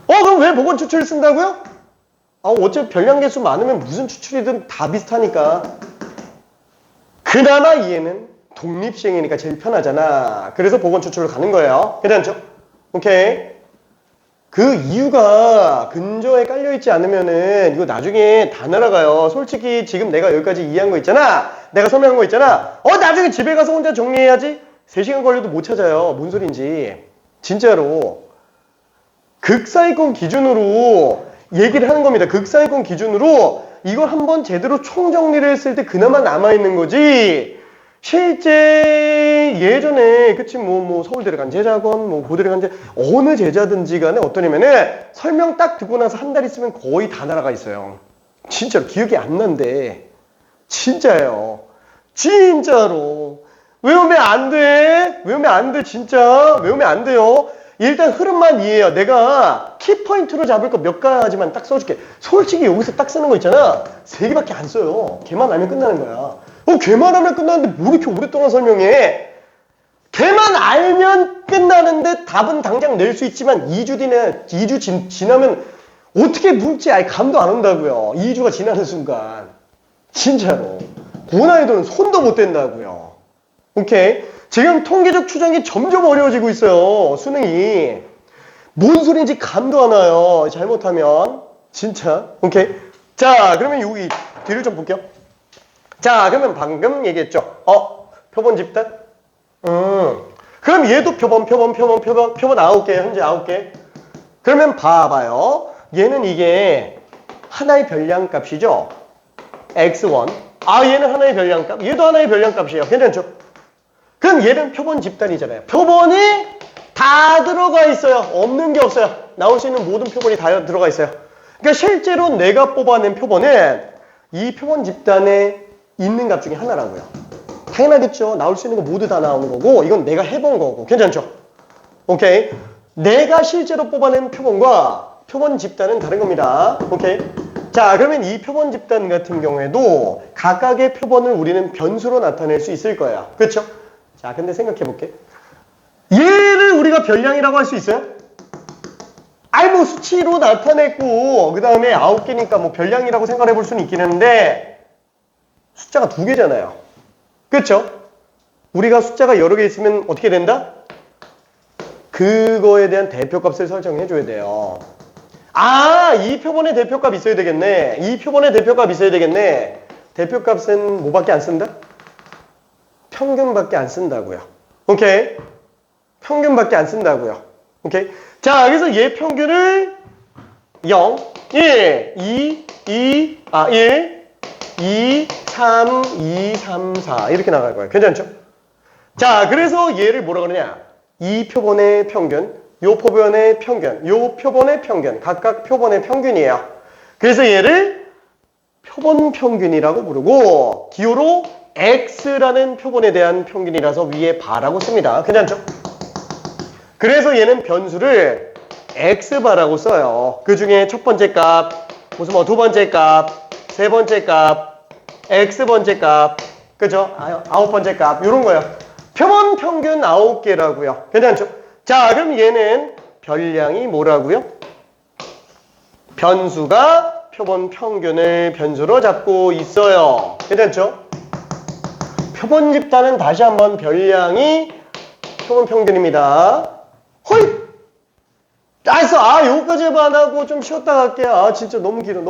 그럼 왜 보건 추출을 쓴다고요? 어차피 별량 개수 많으면 무슨 추출이든 다 비슷하니까. 그나마 얘는 독립시행이니까 제일 편하잖아. 그래서 보건 추출을 가는 거예요. 괜찮죠? 오케이. 그 이유가 근저에 깔려있지 않으면은 이거 나중에 다 날아가요. 솔직히 지금 내가 여기까지 이해한 거 있잖아. 내가 설명한 거 있잖아. 나중에 집에 가서 혼자 정리해야지. 3시간 걸려도 못 찾아요. 뭔 소린지. 진짜로. 극사위권 기준으로 얘기를 하는 겁니다. 극사위권 기준으로 이걸 한번 제대로 총정리를 했을 때 그나마 남아있는 거지. 실제 예전에 그치 뭐 서울대를 간 제자건 뭐 고대를 간 제자 어느 제자든지 간에 어떠냐면은 설명 딱 듣고 나서 한 달 있으면 거의 다 날아가 있어요. 진짜로 기억이 안 난대. 진짜예요. 진짜로. 외우면 안 돼. 외우면 안 돼. 진짜 외우면 안 돼요. 일단 흐름만 이해해요. 내가 키포인트로 잡을 거 몇 가지만 딱 써줄게. 솔직히 여기서 딱 쓰는 거 있잖아. 3개밖에 안 써요. 걔만 알면 끝나는 거야. 걔만 알면 끝나는데 뭐 이렇게 오랫동안 설명해? 걔만 알면 끝나는데 답은 당장 낼 수 있지만 2주 지나면 어떻게 물지 아예 감도 안 온다고요. 2주가 지나는 순간. 진짜로. 고난이도는 손도 못 댄다고요. 오케이? 지금 통계적 추정이 점점 어려워지고 있어요. 수능이. 뭔 소리인지 감도 안 와요. 잘못하면. 진짜. 오케이? 자, 그러면 여기 뒤를 좀 볼게요. 자, 그러면 방금 얘기했죠. 표본 집단? 그럼 얘도 표본 9개, 현재 9개. 그러면 봐봐요. 얘는 이게 하나의 별량값이죠. x1. 얘는 하나의 별량값. 얘도 하나의 별량값이에요. 괜찮죠? 그럼 얘는 표본 집단이잖아요. 표본이 다 들어가 있어요. 없는 게 없어요. 나올 수 있는 모든 표본이 다 들어가 있어요. 그러니까 실제로 내가 뽑아낸 표본은 이 표본 집단에 있는 값 중에 하나라고요. 당연하겠죠. 나올 수 있는 거 모두 다 나오는 거고 이건 내가 해본 거고. 괜찮죠? 오케이. 내가 실제로 뽑아낸 표본과 표본 집단은 다른 겁니다. 오케이. 자, 그러면 이 표본 집단 같은 경우에도 각각의 표본을 우리는 변수로 나타낼 수 있을 거예요. 그렇죠? 자, 근데 생각해 볼게. 얘를 우리가 별량이라고 할 수 있어요? 뭐 수치로 나타냈고 그 다음에 9개니까 뭐 별량이라고 생각해 볼 수는 있긴 한데 숫자가 2개잖아요. 그렇죠? 우리가 숫자가 여러 개 있으면 어떻게 된다? 그거에 대한 대표값을 설정해 줘야 돼요. 아, 이 표본의 대표값 있어야 되겠네. 이 표본의 대표값 있어야 되겠네. 대표값은 뭐밖에 안 쓴다? 평균밖에 안 쓴다고요. 오케이? 평균밖에 안 쓴다고요. 오케이? 자, 그래서 얘 평균을 0, 1, 1, 2, 3, 2, 3, 4 이렇게 나갈 거예요. 괜찮죠? 자, 그래서 얘를 뭐라 그러냐? 이 표본의 평균, 요 표본의 평균, 요 표본의 평균, 각각 표본의 평균이에요. 그래서 얘를 표본 평균이라고 부르고 기호로 X라는 표본에 대한 평균이라서 위에 바라고 씁니다. 괜찮죠? 그래서 얘는 변수를 X바라고 써요. 그 중에 첫 번째 값, 무슨 뭐 두 번째 값, 세 번째 값, X번째 값, 그죠? 아홉 번째 값, 요런 거요. 표본 평균 9개라고요. 괜찮죠? 자, 그럼 얘는 별량이 뭐라고요? 변수가 표본 평균을 변수로 잡고 있어요. 괜찮죠? 표본 집단은 다시 한번 별량이 표본 평균입니다. 허이! 알았어. 아, 요거까지만 하고 좀 쉬었다 갈게요. 아, 진짜 너무 길어.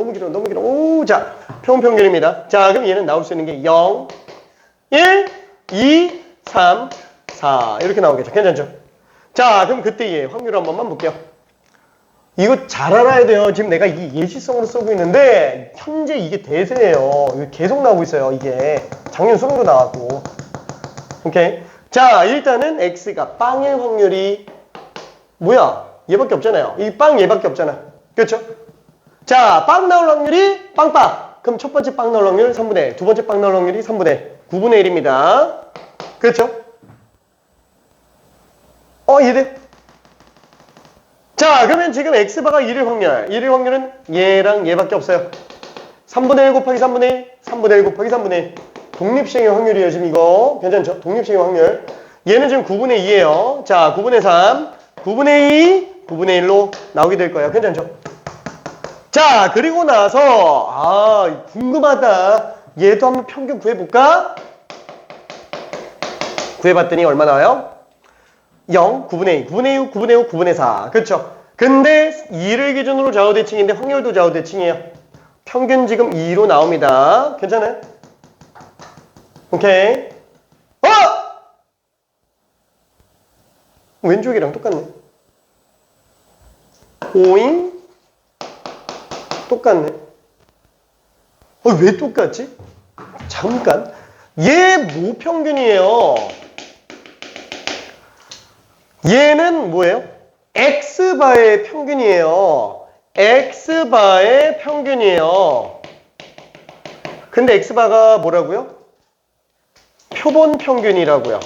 오, 자, 표본 평균입니다. 자, 그럼 얘는 나올 수 있는 게 0, 1, 2, 3, 4 이렇게 나오겠죠. 괜찮죠? 자, 그럼 그때 얘 확률 한 번만 볼게요. 이거 잘 알아야 돼요. 지금 내가 이 예시성으로 쓰고 있는데 현재 이게 대세예요. 이거 계속 나오고 있어요. 이게 작년 수능도 나왔고. 오케이. 자, 일단은 X가 빵일 확률이 뭐야? 얘밖에 없잖아요. 이 빵 얘밖에 없잖아. 그렇죠? 자, 빵 나올 확률이 빵빵. 그럼 첫 번째 빵 나올 확률 3분의 1, 두 번째 빵 나올 확률이 3분의 1, 9분의 1입니다. 그렇죠? 이해돼? 자, 그러면 지금 X바가 1일 확률. 1일 확률은 얘랑 얘밖에 없어요. 3분의 1 곱하기 3분의 1, 3분의 1 곱하기 3분의 1. 독립시행의 확률이에요, 지금 이거. 괜찮죠? 독립시행의 확률. 얘는 지금 9분의 2예요. 자, 9분의 3, 9분의 2, 9분의 1로 나오게 될 거예요. 괜찮죠? 자, 그리고 나서 궁금하다. 얘도 한번 평균 구해볼까? 구해봤더니 얼마 나와요? 0, 9분의 2, 9분의 6, 9분의 5, 9분의 4. 그렇죠? 근데 2를 기준으로 좌우대칭인데 확률도 좌우대칭이에요. 평균 지금 2로 나옵니다. 괜찮아요? 오케이. 왼쪽이랑 똑같네. 오잉? 똑같네. 왜 똑같지? 잠깐. 얘 모평균이에요. 얘는 뭐예요? X바의 평균이에요. X바의 평균이에요. 근데 X바가 뭐라고요? 표본 평균이라고요.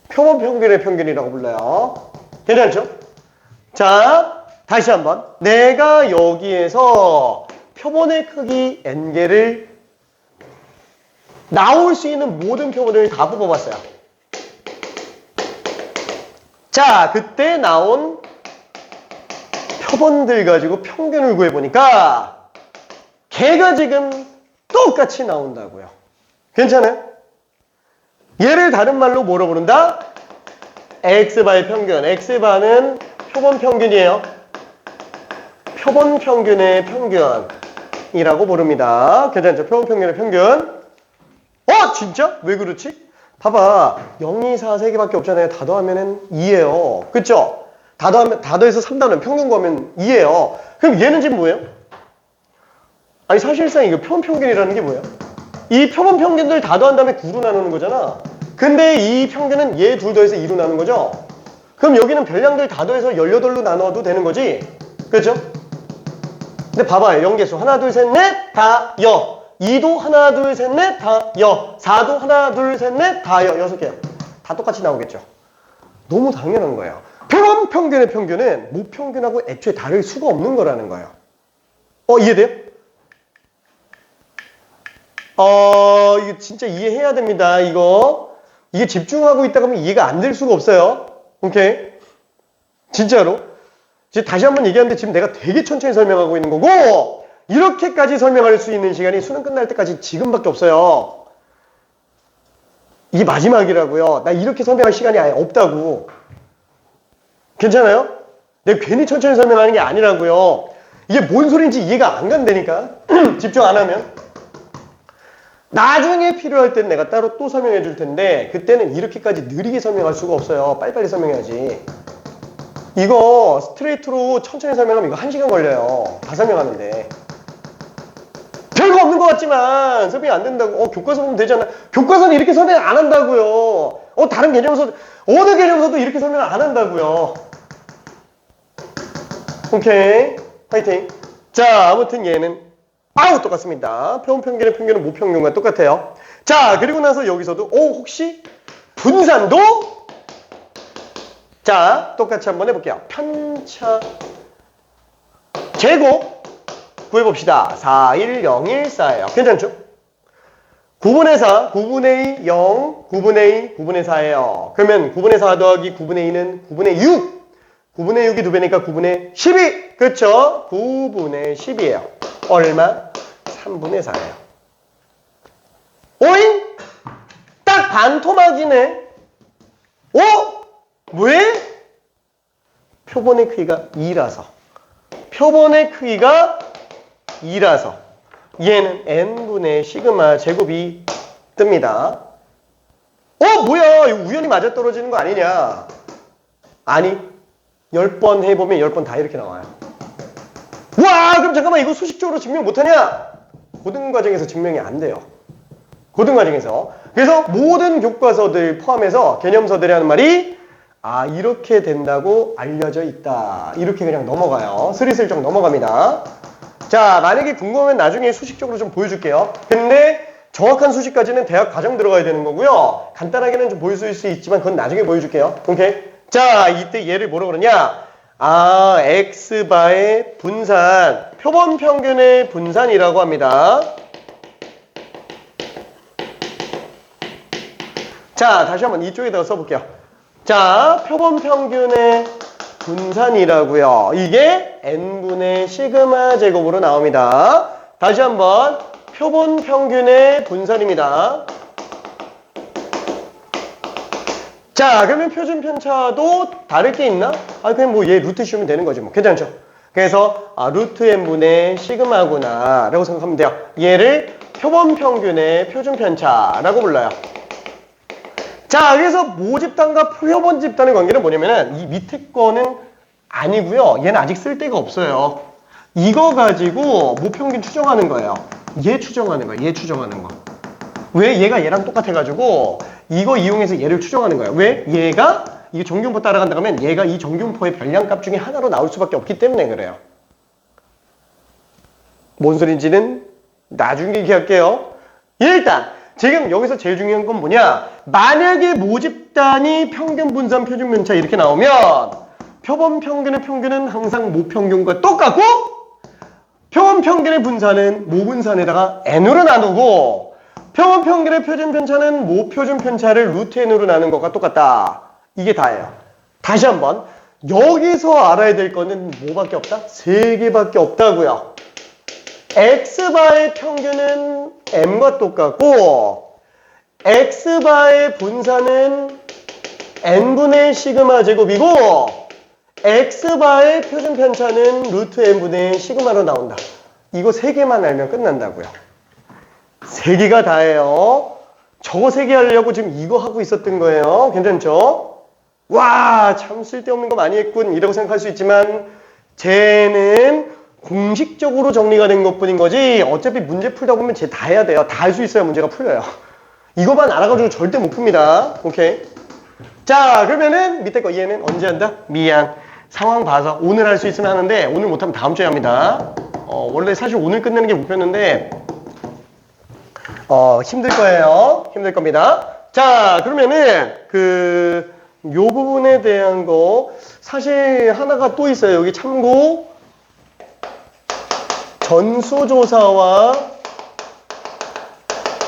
표본 평균의 평균이라고 불러요. 괜찮죠? 자, 다시 한번. 내가 여기에서 표본의 크기 N개를 나올 수 있는 모든 표본을 다 뽑아봤어요. 자, 그때 나온 표본들 가지고 평균을 구해보니까 걔가 지금 똑같이 나온다고요. 괜찮아요? 얘를 다른 말로 뭐로 부른다? X바의 평균. X바는 표본 평균이에요. 표본 평균의 평균이라고 부릅니다. 괜찮죠? 표본 평균의 평균. 진짜? 왜 그렇지? 봐봐. 0, 2, 4, 3개밖에 없잖아요. 다 더하면은 2예요. 그쵸? 다 더해서 3 더하면 평균 구하면 2예요. 그럼 얘는 지금 뭐예요? 아니, 사실상 이거 표본 평균이라는 게 뭐예요? 이 표본 평균들 다 더한 다음에 9로 나누는 거잖아. 근데 이 평균은 얘 둘 더해서 2로 나누는 거죠? 그럼 여기는 별량들 다 더해서 18로 나눠도 되는 거지? 그렇죠? 근데 봐봐요. 연계수 하나, 둘, 셋, 넷, 다, 여. 2도 하나, 둘, 셋, 넷, 다, 여. 4도 하나, 둘, 셋, 넷, 다, 여. 6개. 다 똑같이 나오겠죠? 너무 당연한 거예요. 표본 평균의 평균은 무평균하고 애초에 다를 수가 없는 거라는 거예요. 이해돼요? 이거 진짜 이해해야 됩니다. 이게 집중하고 있다 보면 이해가 안 될 수가 없어요. 오케이? 진짜로. 다시 한번 얘기하는데 지금 내가 되게 천천히 설명하고 있는 거고, 이렇게까지 설명할 수 있는 시간이 수능 끝날 때까지 지금밖에 없어요. 이게 마지막이라고요. 나 이렇게 설명할 시간이 아예 없다고. 괜찮아요? 내가 괜히 천천히 설명하는 게 아니라고요. 이게 뭔 소리인지 이해가 안 간다니까. 집중 안 하면. 나중에 필요할 땐 내가 따로 또 설명해 줄 텐데 그때는 이렇게까지 느리게 설명할 수가 없어요. 빨리빨리 설명해야지. 이거 스트레이트로 천천히 설명하면 이거 1시간 걸려요. 다 설명하는데. 별거 없는 것 같지만 설명이 안 된다고. 교과서 보면 되잖아. 교과서는 이렇게 설명 안 한다고요. 다른 개념서 어느 개념서도 이렇게 설명 안 한다고요. 오케이. 파이팅. 자, 아무튼 얘는 똑같습니다. 표본평균의 평균은 모평균과 똑같아요. 자, 그리고 나서 여기서도 혹시 분산도? 자, 똑같이 한번 해볼게요. 편차 제곱 구해봅시다. 4, 1, 0, 1, 4예요. 괜찮죠? 9분의 4, 9분의 2, 0, 9분의 2, 9분의 4예요. 그러면 9분의 4 더하기 9분의 2는 9분의 6. 9분의 6이 2배니까 9분의 12. 그쵸? 9분의 10이에요. 얼마? 3분의 4예요. 오잉? 딱 반토막이네. 왜? 표본의 크기가 2라서. 표본의 크기가 2라서. 얘는 n분의 시그마 제곱이 뜹니다. 뭐야? 이거 우연히 맞아떨어지는 거 아니냐? 아니. 10번 해보면 10번 다 이렇게 나와요. 와, 그럼 잠깐만 이거 수식적으로 증명 못하냐? 고등 과정에서 증명이 안 돼요. 고등 과정에서. 그래서 모든 교과서들 포함해서 개념서들이 하는 말이 이렇게 된다고 알려져 있다. 이렇게 그냥 넘어가요. 스리슬쩍 넘어갑니다. 자, 만약에 궁금하면 나중에 수식적으로 좀 보여줄게요. 근데 정확한 수식까지는 대학 과정 들어가야 되는 거고요. 간단하게는 좀 보여줄 수 있지만 그건 나중에 보여줄게요. 오케이? 자, 이때 얘를 뭐라고 그러냐? x바의 분산, 표본 평균의 분산이라고 합니다. 자, 다시 한번 이쪽에다가 써볼게요. 자, 표본 평균의 분산이라고요. 이게 n분의 시그마 제곱으로 나옵니다. 다시 한번 표본 평균의 분산입니다. 자, 그러면 표준 편차도 다를 게 있나? 그냥 뭐 얘 루트 씌우면 되는 거지 뭐. 괜찮죠? 그래서 루트 n분의 시그마구나 라고 생각하면 돼요. 얘를 표본 평균의 표준 편차라고 불러요. 자, 그래서 모집단과 표본 집단의 관계는 뭐냐면은 이 밑에 거는 아니고요. 얘는 아직 쓸 데가 없어요. 이거 가지고 모평균 추정하는 거예요. 얘 추정하는 거예요. 얘 추정하는 거. 왜? 얘가 얘랑 똑같아가지고 이거 이용해서 얘를 추정하는 거예요. 왜? 얘가 이게 정균포 따라간다 그러면 얘가 이 정균포의 별량값 중에 하나로 나올 수밖에 없기 때문에 그래요. 뭔 소린지는 나중에 얘기할게요. 일단 지금 여기서 제일 중요한 건 뭐냐? 만약에 모집단이 평균 분산 표준 편차 이렇게 나오면 표본 평균의 평균은 항상 모평균과 똑같고 표본 평균의 분산은 모분산에다가 n으로 나누고 표본 평균의 표준 편차는 모표준 편차를 루트 n으로 나눈 것과 똑같다. 이게 다예요. 다시 한번 여기서 알아야 될 거는 뭐밖에 없다? 3개밖에 없다고요. x바의 평균은 m과 똑같고 x바의 분산은 n분의 시그마 제곱이고 x바의 표준 편차는 루트 n분의 시그마로 나온다. 이거 3개만 알면 끝난다고요. 3개가 다예요. 저거 3개 하려고 지금 이거 하고 있었던 거예요. 괜찮죠? 와, 참 쓸데없는 거 많이 했군 이라고 생각할 수 있지만 쟤는 공식적으로 정리가 된 것뿐인 거지 어차피 문제 풀다 보면 쟤 다 해야 돼요. 다 할 수 있어야 문제가 풀려요. 이거만 알아가지고 절대 못 풉니다. 오케이. 자, 그러면은 밑에 거 얘는 언제 한다? 미안. 상황 봐서 오늘 할 수 있으면 하는데 오늘 못하면 다음 주에 합니다. 원래 사실 오늘 끝내는 게 목표였는데 힘들 거예요. 힘들 겁니다. 자, 그러면은 요 부분에 대한 거 사실 하나가 또 있어요. 여기 참고 전수조사와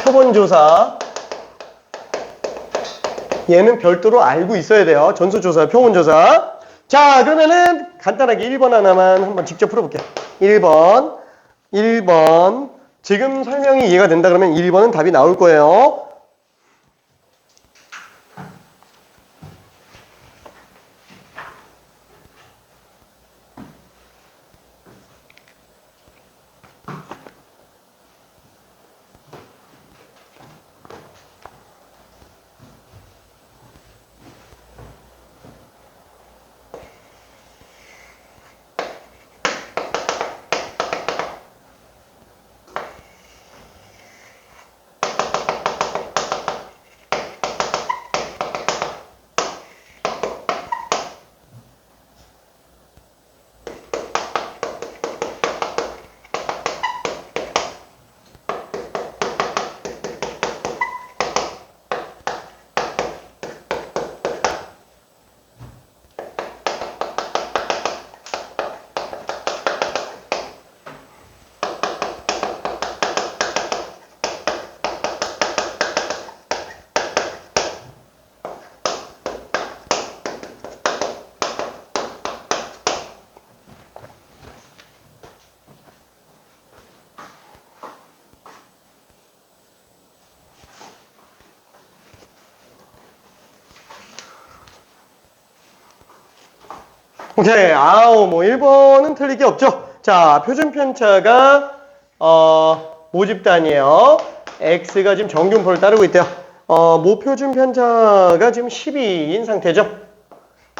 표본조사 얘는 별도로 알고 있어야 돼요. 전수조사, 표본조사. 자, 그러면은 간단하게 1번 하나만 한번 직접 풀어볼게요. 1번 지금 설명이 이해가 된다 그러면 1번은 답이 나올 거예요. 오케이. 아우, 뭐 1번은 틀릴 게 없죠. 자, 표준 편차가 모집단이에요. x가 지금 정균포를 따르고 있대요. 모표준 편차가 지금 12인 상태죠.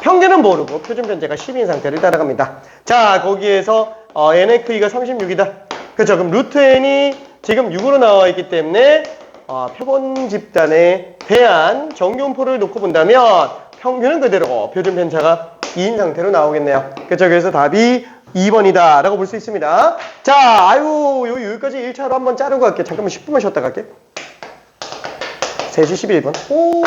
평균은 모르고 표준 편차가 12인 상태를 따라갑니다. 자, 거기에서 nf가 36이다. 그렇죠. 그럼 루트 n이 지금 6으로 나와 있기 때문에 표본 집단에 대한 정균포를 놓고 본다면 평균은 그대로 표준 편차가 2인 상태로 나오겠네요. 그렇죠. 그래서 답이 2번이다 라고 볼 수 있습니다. 자, 아유, 여기까지 1차로 한번 자르고 갈게. 잠깐만 10분만 쉬었다 갈게. 3시 11분. 오.